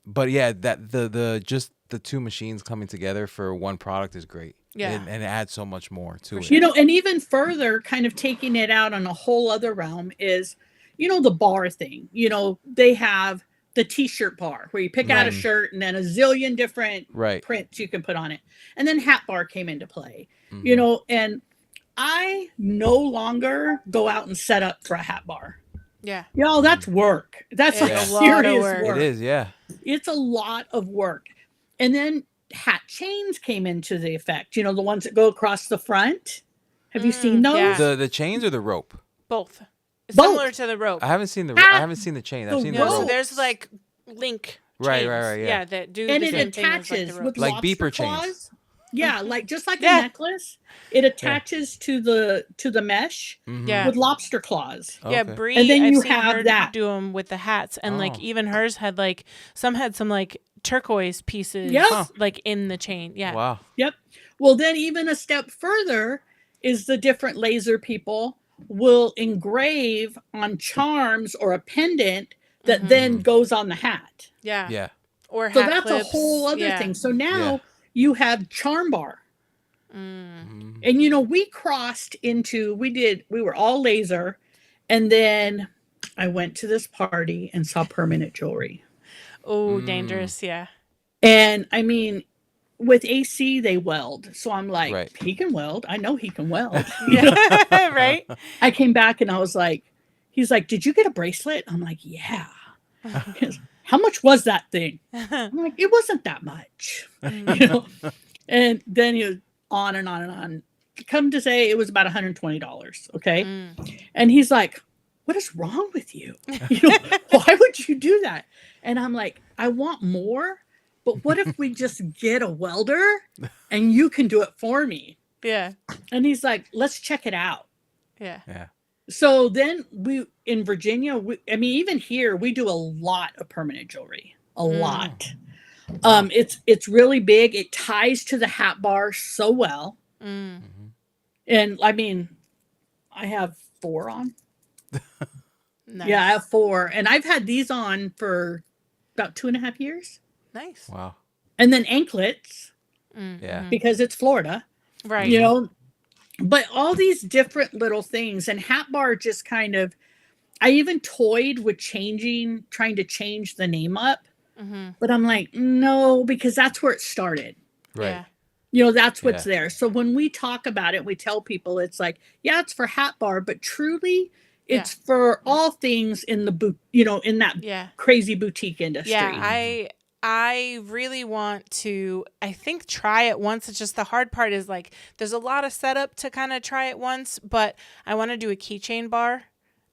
But yeah, that the just the two machines coming together for one product is great.
Yeah.
and it adds so much more to it.
And even further, kind of taking it out on a whole other realm is, the bar thing. They have the t-shirt bar where you pick out a
Right.
shirt and then a zillion different
Right.
prints you can put on it. And then hat bar came into play,
Mm-hmm.
and I no longer go out and set up for a hat bar.
Yeah.
Y'all, that's work. That's like
It's
a
lot of
serious
work.
work.
It is, yeah.
It's a lot of work. And then hat chains came into the effect, the ones that go across the front. Have you seen those?
yeah.
The chains or the rope?
Both.
Both.
Similar to the rope.
I haven't seen the
Ah,
I haven't seen the chain. I've
the
seen the
No, so
rope.
rope.
there's like link
Right,
chains,
right, yeah.
that do
And
the
it
same thing as, like, the
attaches
rope.
with
Like
lobster
beeper chains.
claws. Yeah, like just like
Yeah.
a necklace. It attaches to the mesh
Yeah.
with lobster claws.
Yeah,
Okay.
Bree,
And then
I've
you
seen
have
her
that.
do them with the hats, and like
Oh.
even hers had like some like turquoise pieces,
Yep.
like in the chain. Yeah,
Wow.
Yep. Well, then even a step further is the different laser people will engrave on charms or a pendant that then goes on the hat.
yeah,
Yeah.
Or
So
hat
that's
clips.
a whole other
yeah.
thing. So now
Yeah.
you have charm bar.
Mhm.
And we crossed into we were all laser, and then I went to this party and saw permanent jewelry.
Oh, dangerous. Yeah,
And I mean, with AC they weld. So I'm like,
Right.
he can weld. I know he can weld.
Yeah. Right.
I came back and I was like, he's like, did you get a bracelet? I'm like, yeah. He goes, how much was that thing? I'm like, it wasn't that much. And then he was on and on and on. Come to say it was about $120. Okay. And he's like, what is wrong with you? Why would you do that? And I'm like, I want more, but what if we just get a welder and you can do it for me?
Yeah.
And he's like, let's check it out.
Yeah.
Yeah.
So then we, in Virginia, even here, we do a lot of permanent jewelry, a lot. It's really big. It ties to the hat bar so well. And I have 4 on.
Nice.
Yeah, I have 4. And I've had these on for about 2.5 years.
Nice.
Wow.
And then anklets,
Yeah.
because it's Florida,
Right.
But all these different little things. And hat bar just kind of, I even toyed with trying to change the name up. But I'm like, no, because that's where it started.
Right.
Yeah.
That's what's there. So when we talk about it, we tell people it's like, yeah, it's for hat bar, but truly it's for all things in the in that crazy boutique industry.
Yeah, I really want to, I think, try it once. It's just the hard part is like there's a lot of setup to kind of try it once, but I want to do a keychain bar.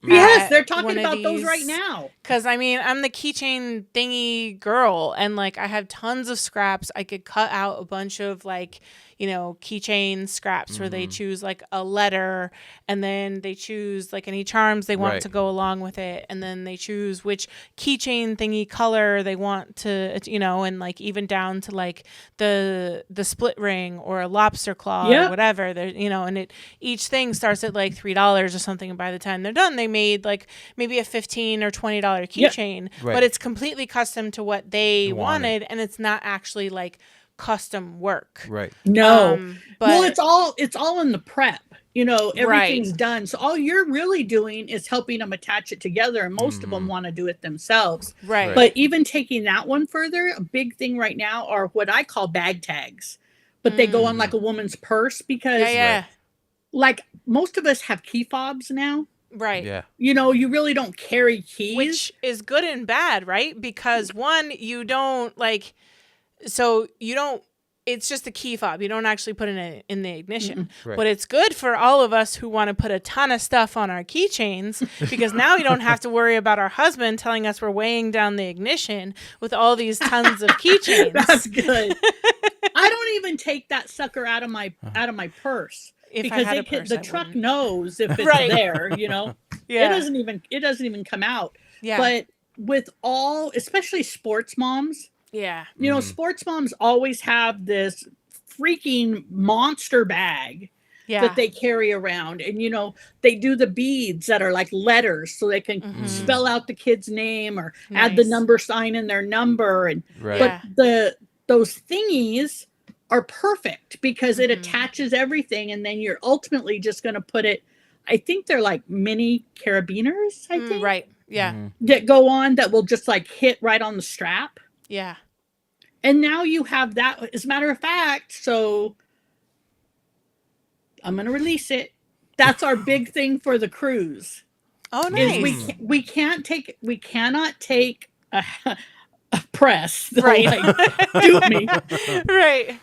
Yes, they're talking about those right now.
Because I'm the keychain thingy girl, and like I have tons of scraps. I could cut out a bunch of like, keychain scraps where they choose like a letter, and then they choose like any charms they want to go along with it, and then they choose which keychain thingy color they want to, and like even down to like the split ring or a lobster claw or whatever. There, and each thing starts at like $3 or something, and by the time they're done, they made like maybe a $15 or $20 keychain, but it's completely custom to what they wanted, and it's not actually like custom work.
Right.
No.
But
it's all in the prep. Everything's done. So all you're really doing is helping them attach it together, and most of them want to do it themselves.
Right.
But even taking that one further, a big thing right now are what I call bag tags. But they go on like a woman's purse because like most of us have key fobs now.
Right.
Yeah.
You really don't carry keys.
Which is good and bad, right? Because one, you don't like, so you don't, it's just a key fob. You don't actually put it in the ignition.
Right.
But it's good for all of us who want to put a ton of stuff on our keychains, because now we don't have to worry about our husband telling us we're weighing down the ignition with all these tons of keychains.
That's good. I don't even take that sucker out of my purse. Because the truck knows if it's there, Yeah. It doesn't even come out.
Yeah.
But with especially sports moms,
yeah.
Sports moms always have this freaking monster bag that they carry around. And, they do the beads that are like letters so they can spell out the kid's name or add the number sign in their number. And but those thingies are perfect because it attaches everything, and then you're ultimately just going to put it, I think they're like mini carabiners, I think.
Right. Yeah.
That go on that will just like hit right on the strap.
Yeah.
And now you have that, as a matter of fact, so I'm going to release it. That's our big thing for the cruise.
Oh, nice.
We cannot take a press.
Right.
Like, do me.
Right.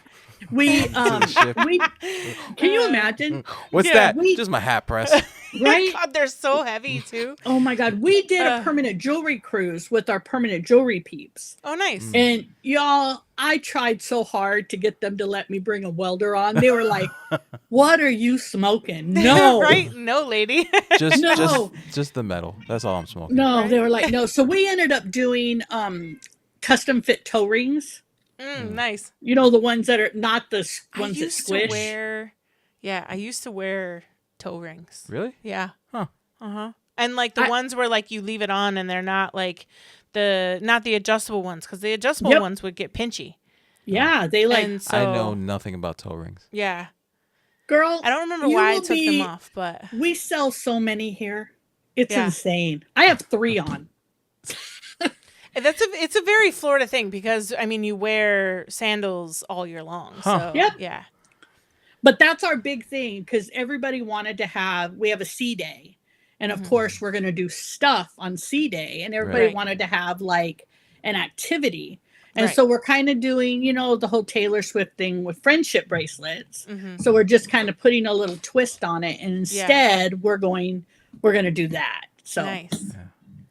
Can you imagine?
What's that? Just my hat press.
Right?
God, they're so heavy too.
Oh my God. We did a permanent jewelry cruise with our permanent jewelry peeps.
Oh, nice.
And y'all, I tried so hard to get them to let me bring a welder on. They were like, what are you smoking? No.
Right? No, lady.
Just the metal. That's all I'm smoking.
No,
right?
They were like, no. So we ended up doing custom fit toe rings.
Nice.
The ones that are not the ones that squish.
I used to wear toe rings.
Really?
Yeah.
Huh.
And like the ones where like you leave it on and they're not like not the adjustable ones, because the adjustable ones would get pinchy.
Yeah, they like.
And so,
I know nothing about toe rings.
Yeah.
Girl,
I don't remember why I took them off, but
we sell so many here. It's insane. I have 3 on.
It's a very Florida thing because I mean you wear sandals all year long. So
Yep.
yeah.
But that's our big thing because everybody wanted to we have a C day. And of course, we're going to do stuff on C day. And everybody
Right.
wanted to have like an activity. And
Right.
so we're kind of doing, the whole Taylor Swift thing with friendship bracelets.
Mm-hmm.
So we're just kind of putting a little twist on it. And instead, we're going to do that. So
Nice.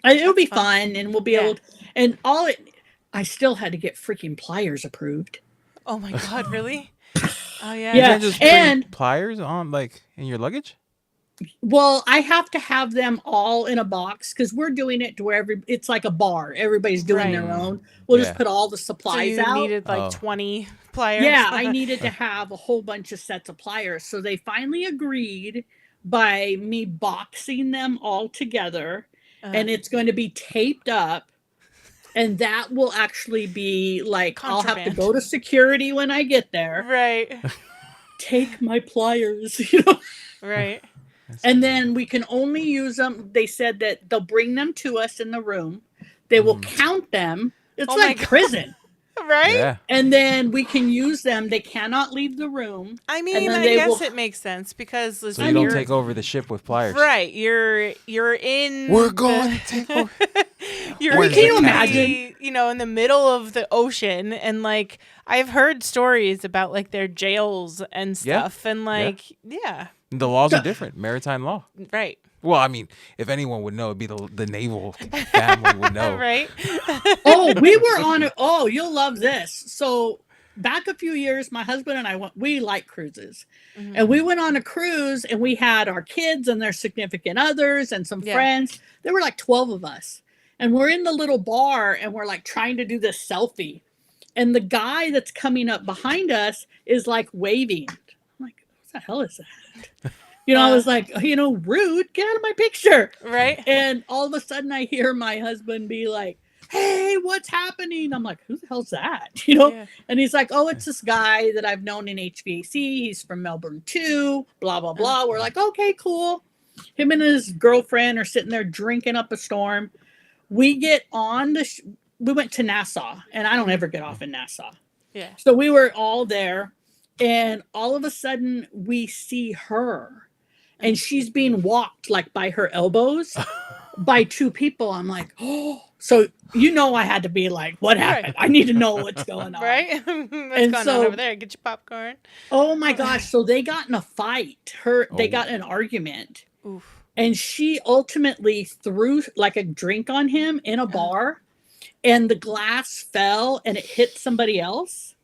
it'll be
fun.
fun. And we'll be able to, and I still had to get freaking pliers approved.
Oh my God, really? Oh yeah.
Yeah.
You can't just bring
And
pliers on like in your luggage?
well, I have to have them all in a box because we're doing it to where it's like a bar. Everybody's doing their
Right.
own. We'll
Yeah.
just put all the
So
supplies
you
out.
needed like
Oh.
20 pliers.
Yeah, I needed to have a whole bunch of sets of pliers. So they finally agreed by me boxing them all together, and it's going to be taped up. And that will actually be like, I'll have to
Contraband.
go to security when I get there.
Right.
Take my pliers,
Right.
And then we can only use them. They said that they'll bring them to us in the room. They will count them. It's
Oh my
like
God.
prison.
Right?
Yeah.
And then we can use them. They cannot leave the room.
I
And
mean,
then
I
they
guess
will-
it makes sense because
So
listen,
you don't
you're-
take over the ship with pliers.
Right. You're in
We're going to take over.
You're
Where's
Can you
in
imagine?
in the middle of the ocean and like I've heard stories about like their jails and stuff and like yeah.
The laws are different. Maritime law.
Right.
Well, I mean, if anyone would know, it'd be the naval family would know.
Right.
Oh, we were on it. Oh, you'll love this. So back a few years, my husband and I we like cruises. And we went on a cruise and we had our kids and their significant others and some friends. There were like 12 of us. And we're in the little bar and we're like trying to do this selfie. And the guy that's coming up behind us is like waving. I'm like, what the hell is that? I was like, rude, get out of my picture.
Right.
And all of a sudden I hear my husband be like, hey, what's happening? I'm like, who the hell's that?
Yeah.
And he's like, oh, it's this guy that I've known in HVAC. He's from Melbourne too, blah, blah, blah. We're like, okay, cool. Him and his girlfriend are sitting there drinking up a storm. We get on we went to Nassau, and I don't ever get off in Nassau.
Yeah.
So we were all there, and all of a sudden we see her, and she's being walked like by her elbows by two people. I'm like, oh, so I had to be like, what happened? I need to know what's going on.
Right? What's going on over there? Get your popcorn.
Oh my gosh. So they got in a fight. They got in an argument.
Oof.
And she ultimately threw like a drink on him in a bar, and the glass fell and it hit somebody else.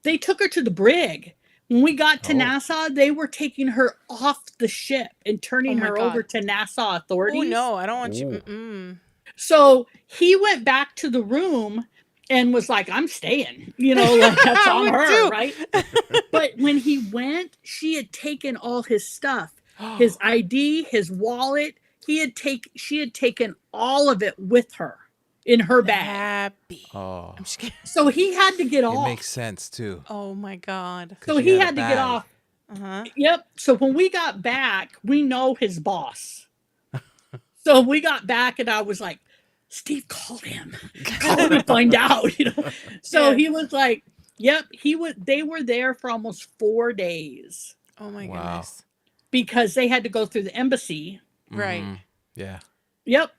They took her to the brig. When we got to Nassau, they were taking her off the ship and turning her over to Nassau authorities.
Oh no, I don't want you. Mm-mm.
So he went back to the room and was like, I'm staying, like that's on her, right? But when he went, she had taken all his stuff, his ID, his wallet. She had taken all of it with her in her bag.
Happy.
Oh,
I'm just kidding.
So he had to get
it
off.
makes sense too.
Oh my God.
So he had to get off.
Uh-huh.
Yep. So when we got back, we know his boss. So we got back and I was like, Steve, call him and find out, So he was like, yep, they were there for almost 4 days
Oh my
Wow.
goodness.
because they had to go through the embassy.
Right.
Mhm. Yeah,
Yep.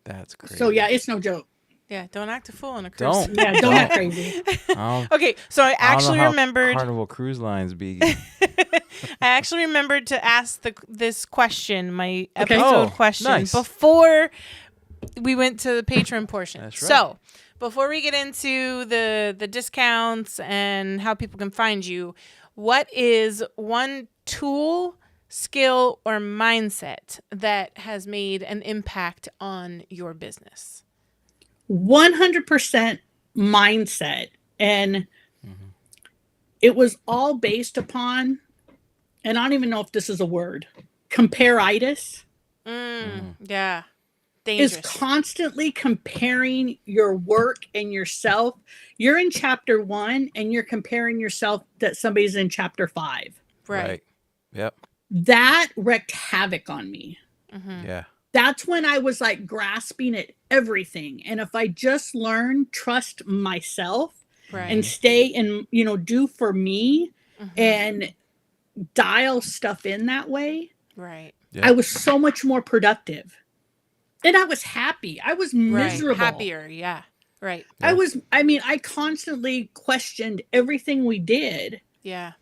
that's crazy.
So yeah, it's no joke.
Yeah. Don't act a fool on a cruise.
Don't.
Yeah, don't act crazy.
Okay. So I actually
I don't know how
remembered.
Carnival Cruise Lines be.
I actually remembered to ask this question, my
Okay.
episode
Oh,
question,
nice.
before we went to the Patreon portion.
That's right.
So before we get into the discounts and how people can find you, what is one tool, skill, or mindset that has made an impact on your business?
100% mindset. And it was all based upon, and I don't even know if this is a word, comparitis.
Yeah.
Is
Dangerous.
constantly comparing your work and yourself. You're in chapter 1 and you're comparing yourself that somebody's in chapter 5.
Right.
Yep.
That wreaked havoc on me.
Yeah.
that's when I was like grasping at everything. And if I just learn, trust myself
Right.
and stay and, do for me and dial stuff in that way,
Right.
Yeah.
I was so much more productive. And I was happy. I was miserable.
Right. Happier. Yeah. Right.
I constantly questioned everything we did
Yeah.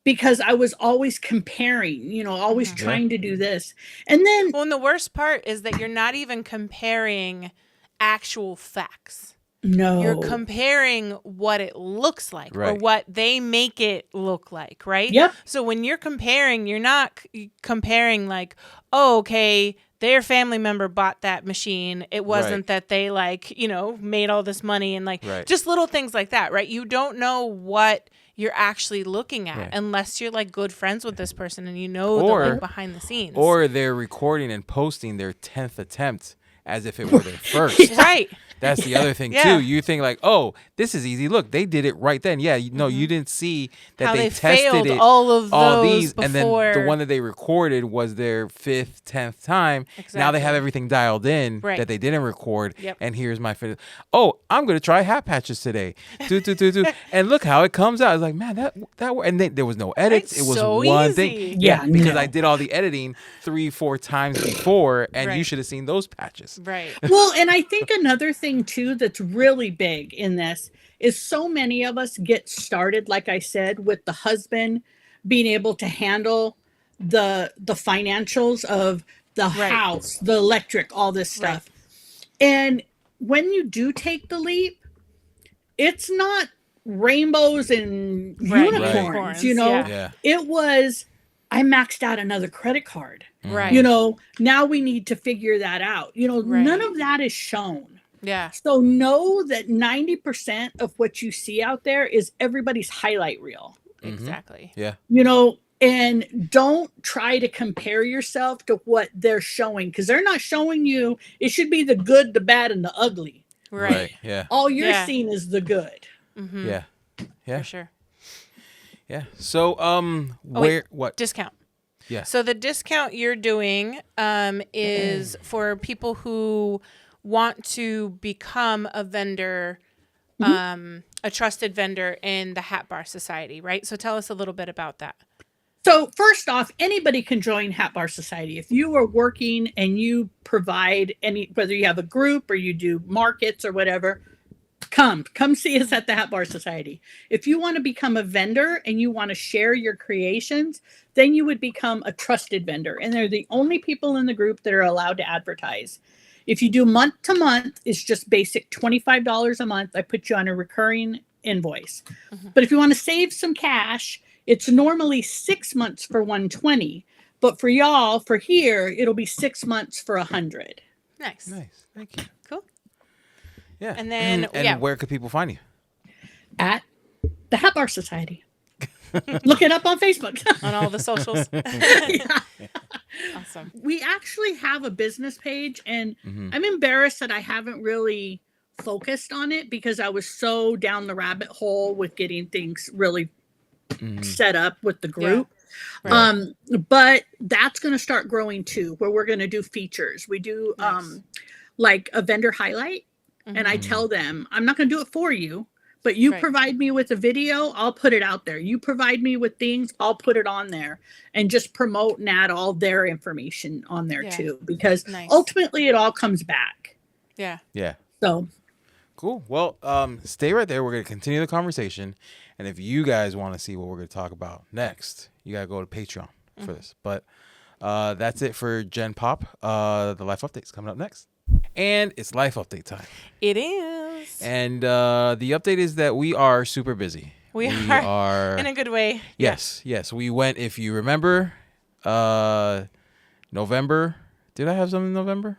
because I was always comparing, always trying to do this. And then,
Well, and the worst part is that you're not even comparing actual facts.
no,
You're comparing what it looks like or
Right.
what they make it look like, right?
Yep.
So when you're comparing, you're not comparing like, oh, okay, their family member bought that machine. It wasn't that they made all this money and
Right.
just little things like that, right? You don't know what you're actually looking at
Right.
unless you're like good friends with this person and the like behind the scenes.
Or they're recording and posting their 10th attempt as if it were their first.
Right.
That's the other thing
Yeah.
too. You think like, oh, this is easy. Look, they did it right then. Yeah, you didn't see that
How
they
they
tested
failed
it,
all of those
these, and then the
before.
one that they recorded was their 5th, 10th time. Now they have
Exactly.
everything dialed in
Right.
that they didn't record.
Yep.
And here's my finish. Oh, I'm gonna try hat patches today. Do. And look how it comes out. It's like, man, that and there was no edits.
It's
It was
so
one
easy.
thing.
Yeah,
because
no.
I did all the editing 3-4 times before, and you
Right.
should have seen those patches.
Right.
well, and I think another thing too that's really big in this is so many of us get started, like I said, with the husband being able to handle the financials of the
Right.
house, the electric, all this stuff. And when you do take the leap, it's not rainbows and
Right.
unicorns,
Right.
Yeah.
It was, I maxed out another credit card.
Right.
Now we need to figure that out.
Right.
None of that is shown.
Yeah.
So know that 90% of what you see out there is everybody's highlight reel,
Exactly.
Yeah.
and don't try to compare yourself to what they're showing because they're not showing you. It should be the good, the bad, and the ugly.
Right.
Yeah.
All you're
Yeah.
seeing is the good.
Yeah. Yeah.
For sure.
Yeah. So
wait.
what?
Discount.
Yeah.
So the discount you're doing is for people who want to become a vendor, a trusted vendor in the Hat Bar Society, right? So tell us a little bit about that.
So first off, anybody can join Hat Bar Society. If you are working and you provide whether you have a group or you do markets or whatever, come see us at the Hat Bar Society. If you want to become a vendor and you want to share your creations, then you would become a trusted vendor. And they're the only people in the group that are allowed to advertise. If you do month to month, it's just basic $25 a month. I put you on a recurring invoice. But if you want to save some cash, it's normally 6 months for $120. But for y'all, for here, it'll be 6 months for $100.
Nice.
Nice. Thank you.
Cool.
Yeah.
And then,
and
yeah.
where could people find you?
At the Hat Bar Society. Look it up on Facebook.
On all the socials. Awesome.
We actually have a business page, and I'm embarrassed that I haven't really focused on it because I was so down the rabbit hole with getting things really set up with the group.
Right.
But that's going to start growing too, where we're going to do features. We do
Nice.
like a vendor highlight, and I tell them, I'm not going to do it for you, but you
Right.
provide me with a video, I'll put it out there. You provide me with things, I'll put it on there and just promote and add all their information on there
Yeah.
too, because
Nice.
ultimately it all comes back.
Yeah.
Yeah.
So
Cool. Well, stay right there. We're going to continue the conversation. And if you guys want to see what we're going to talk about next, you got to go to Patreon for this. But that's it for Gen Pop. The Life Update's coming up next. And it's Life Update time.
It is.
And the update is that we are super busy.
We are. In a good way.
Yes. We went, if you remember, November. Did I have something in November?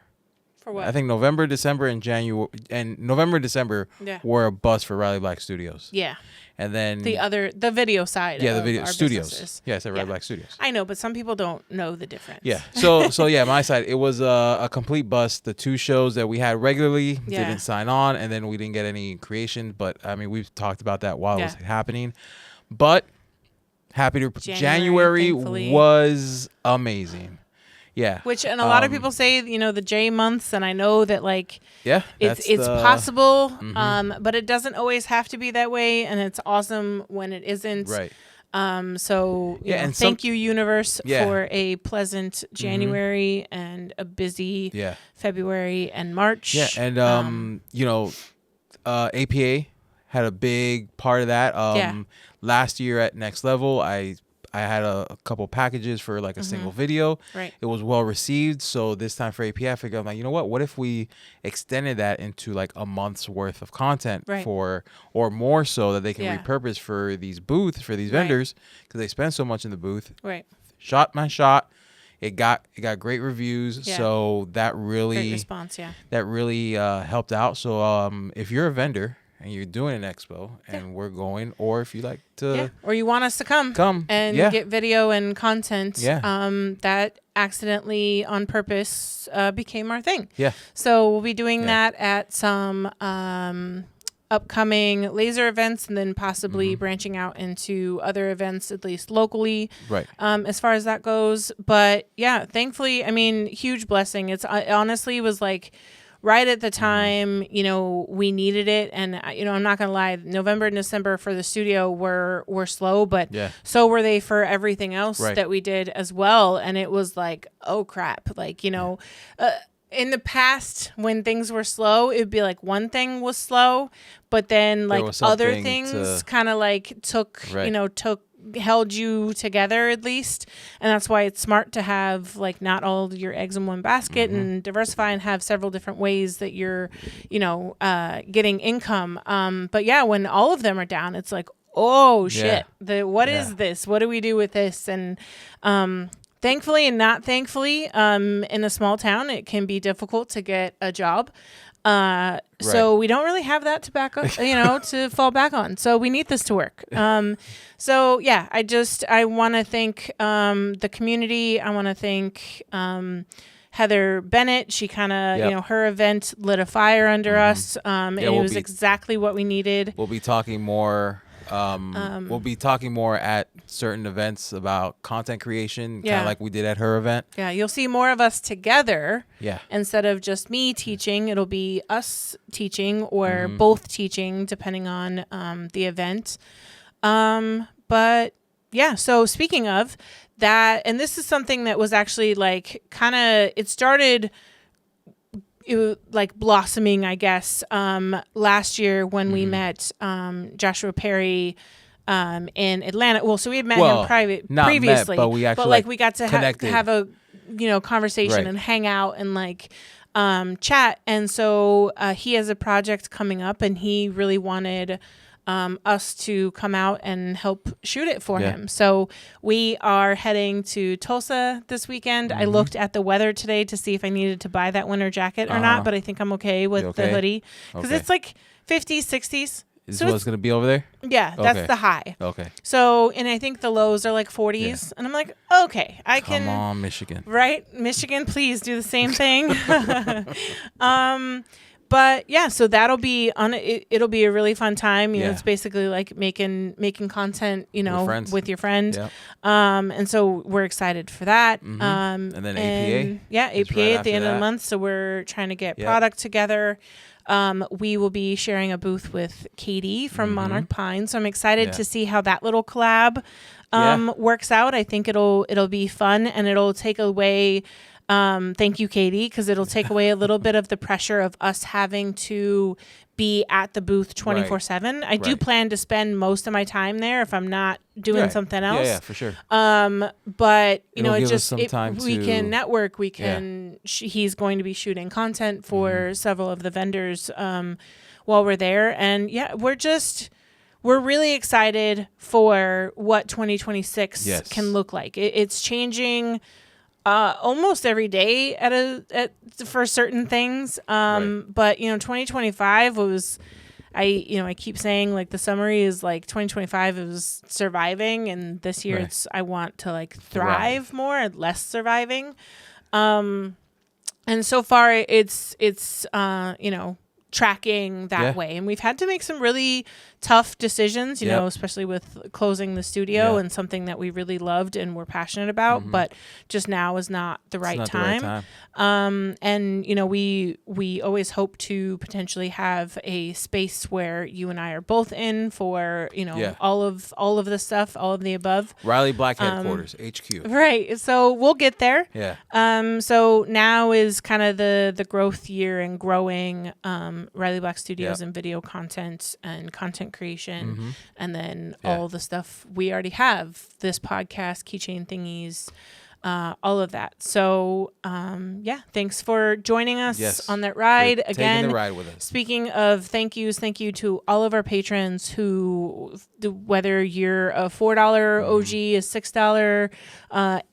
For what?
I think November, December, and January, and November, December
Yeah.
were a bust for Riley Black Studios.
Yeah.
And then
The video side.
the
of
video
our
studios.
businesses.
Yeah, I said Riley
Yeah.
Black Studios.
I know, but some people don't know the difference.
Yeah. So yeah, my side, it was a complete bust. The 2 shows that we had regularly
Yeah.
didn't sign on, and then we didn't get any creation. But I mean, we've talked about that while it was
Yeah.
happening. But happy to
January,
January
thankfully.
was amazing. Yeah.
Which, and a lot of people say, the J months, and I know that like
Yeah.
it's possible, but it doesn't always have to be that way, and it's awesome when it isn't.
Right.
So
and
thank you, universe,
Yeah.
for a pleasant January and a busy February and March.
Yeah, and APA had a big part of that. Last year at Next Level, I had a couple packages for like a single video.
Right.
It was well received. So this time for APA, I figured, I'm like, you know what if we extended that into like a month's worth of content or more, so that they can repurpose for these booths, for these vendors, because they spend so much in the booth.
Right.
Shot my shot. It got great reviews. So that really
great response. Yeah.
That really helped out. So if you're a vendor and you're doing an expo and we're going, or if you like to,
or you want us to come and get video and content, that accidentally on purpose became our thing.
Yeah.
So we'll be doing that at some upcoming laser events, and then possibly branching out into other events, at least locally,
right?
As far as that goes. But yeah, thankfully, I mean, huge blessing. It honestly was like right at the time, we needed it. And, I'm not going to lie, November and December for the studio were slow, but so were they for everything else that we did as well. And it was like, oh crap. Like, in the past, when things were slow, it'd be like one thing was slow, but then like other things kind of like held you together, at least. And that's why it's smart to have like not all your eggs in one basket, and diversify and have several different ways that you're getting income. But yeah, when all of them are down, it's like, oh shit, what is this? What do we do with this? And thankfully and not thankfully, in a small town, it can be difficult to get a job. So we don't really have that to back up, to fall back on. So we need this to work. So yeah, I want to thank the community. I want to thank Heather Bennett. She kind of, her event lit a fire under us. And it was exactly what we needed.
We'll be talking more. We'll be talking more at certain events about content creation, kind of like we did at her event.
Yeah, you'll see more of us together.
Yeah.
Instead of just me teaching, it'll be us teaching or both teaching, depending on the event. But yeah, so speaking of that, and this is something that was actually like it started like blossoming, I guess, last year when we met Joshua Perry in Atlanta. Well, so we had met him previously,
but we actually
we got to have a conversation and hang out and like chat. And so he has a project coming up, and he really wanted us to come out and help shoot it for him. So we are heading to Tulsa this weekend. I looked at the weather today to see if I needed to buy that winter jacket or not, but I think I'm okay with the hoodie, because it's like 50s, 60s.
Is what's going to be over there?
Yeah, that's the high.
Okay.
So, and I think the lows are like 40s. And I'm like, okay,
Come on, Michigan.
Right? Michigan, please do the same thing. But yeah, so that'll be it'll be a really fun time. It's basically like making content, with your friend.
Yep.
And so we're excited for that.
And then APA.
Yeah, APA at the end of the month. So we're trying to get product together. We will be sharing a booth with Katie from Monarch Pine. So I'm excited to see how that little collab works out. I think it'll be fun, and it'll take away thank you, Katie, because it'll take away a little bit of the pressure of us having to be at the booth 24/7. I do plan to spend most of my time there if I'm not doing something else.
Yeah, for sure.
But it just
we
can network. We can. He's going to be shooting content for several of the vendors while we're there, and we're really excited for what 2026 can look like. It's changing almost every day for certain things. But 2025 was, I keep saying like the summary is like 2025 is surviving, and this year it's I want to like thrive more and less surviving. And so far it's tracking that way, and we've had to make some really tough decisions, you
Yep.
know, especially with closing the studio
Yeah.
and something that we really loved and were passionate about, but just now is not the right
It's not
time.
the right time.
And you know, we always hope to potentially have a space where you and I are both in for, you know,
Yeah.
all of the stuff, all of the above.
Riley Black headquarters, HQ.
Right. So we'll get there.
Yeah.
So now is kind of the growth year and growing Riley Black Studios
Yep.
and video content and content creation,
Mm-hmm.
and then
Yeah.
all the stuff we already have, this podcast, keychain thingies, all of that. So yeah, thanks for joining us
Yes.
on that ride
For
again.
taking the ride with us.
Speaking of thank yous, thank you to all of our patrons who, whether you're a $4 OG, a $6,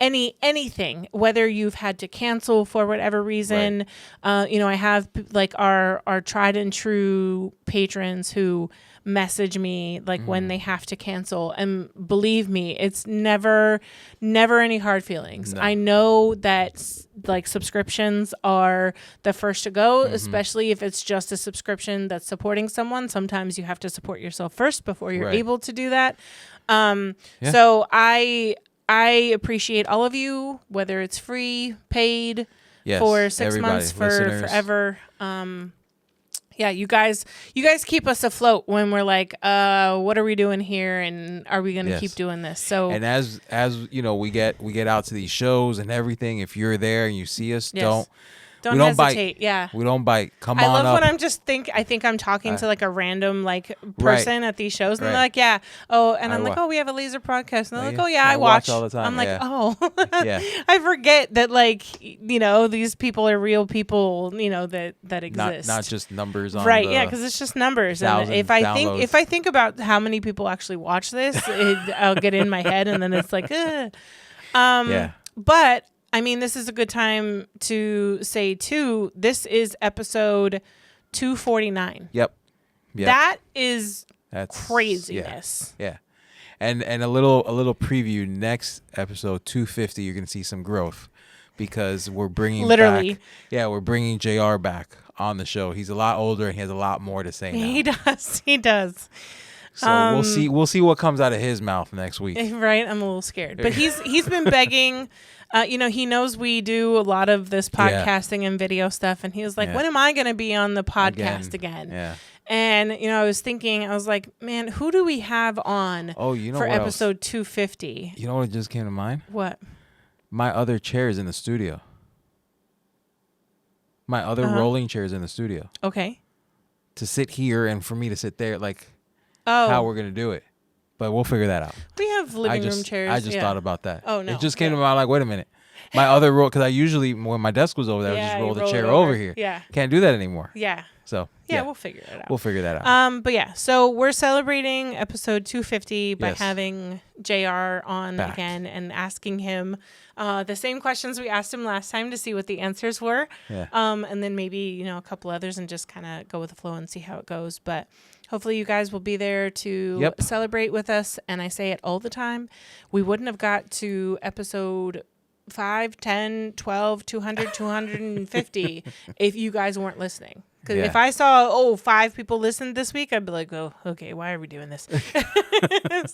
anything, whether you've had to cancel for whatever reason. You know, I have like our tried and true patrons who message me like when they have to cancel, and believe me, it's never any hard feelings.
No.
I know that like subscriptions are the first to go, especially if it's just a subscription that's supporting someone. Sometimes you have to support yourself first before you're
Right.
able to do that.
Yeah.
So I appreciate all of you, whether it's free, paid,
Yes,
for 6
everybody,
months, for
listeners.
forever. Yeah, you guys keep us afloat when we're like, what are we doing here, and are we going to
Yes.
keep doing this? So
And as you know, we get out to these shows and everything. If you're there and you see us,
Yes.
we don't
hesitate.
bite.
Yeah.
We don't bite. Come
I
on
love
up.
when I think I'm talking to like a random like
Right.
person at these shows, and
Right.
they're like, yeah, oh, and
I
I'm like,
wa-
oh, we have a laser podcast, and they're
Oh,
like,
yeah.
oh yeah,
I
I
watch
watch
all the time,
I'm like,
yeah.
oh,
Yeah.
I forget that like you know these people are real people, you know that exist,
not just numbers on
right,
the,
yeah, because it's just numbers. And
thousands
if I
downloads.
think about how many people actually watch this, I'll get in my head, and then it's like,
yeah.
But I mean, this is a good time to say too. This is episode 249.
Yep.
That is
That's
craziness.
Yeah. And a little preview. Next episode 250, you're gonna see some growth because we're bringing
Literally.
back, we're bringing JR back on the show. He's a lot older and he has a lot more to say now.
He does. He does.
So we'll see what comes out of his mouth next week.
Right? I'm a little scared. But he's been begging. You know, he knows we do a lot of this podcasting and video stuff, and he was like,
Yeah.
when am I going to be on the podcast again?
Yeah.
And, you know, I was like, man, who do we have on
Oh, you know
for
what else?
episode 250?
You know what just came to mind?
What?
My other chairs in the studio. My other rolling chairs in the studio.
Okay.
To sit here and for me to sit there, like
Oh,
how we're gonna do it. But we'll figure that out.
we have living room chairs.
I just
yeah.
thought about that.
Oh, no.
It just came to mind, like, wait a minute. My other roll, because I usually, when my desk was over there, I would
Yeah,
just
you
roll the
roll it
chair
over.
over here.
Yeah.
Can't do that anymore.
Yeah.
So,
Yeah, we'll figure it out.
we'll figure that out.
But yeah, so we're celebrating episode 250 by
Yes.
having JR on
Back.
again and asking him the same questions we asked him last time to see what the answers were.
Yeah.
And then maybe, you know, a couple others and just kind of go with the flow and see how it goes. But hopefully you guys will be there to
Yep.
celebrate with us. And I say it all the time. We wouldn't have got to episode 5, 10, 12, 200, 250 if you guys weren't listening. Because
Yeah.
if I saw, 5 people listened this week, I'd be like, oh, okay, why are we doing this?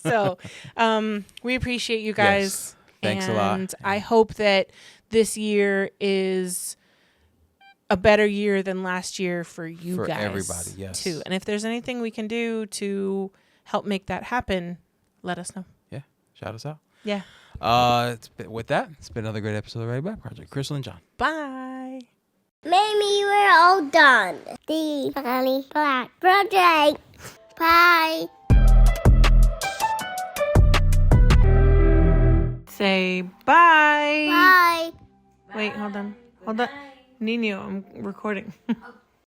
So we appreciate you guys.
Yes. Thanks a lot.
And I hope that this year is a better year than last year for you
For
guys.
everybody, yes.
Too. And if there's anything we can do to help make that happen, let us know.
Yeah. Shout us out.
Yeah.
With that, it's been another great episode of Right Back Project. Crystal and John.
Bye.
Maybe we're all done. The Riley Black Project. Bye.
Say bye.
Bye.
Wait, hold on. Hold on. Nino, I'm recording.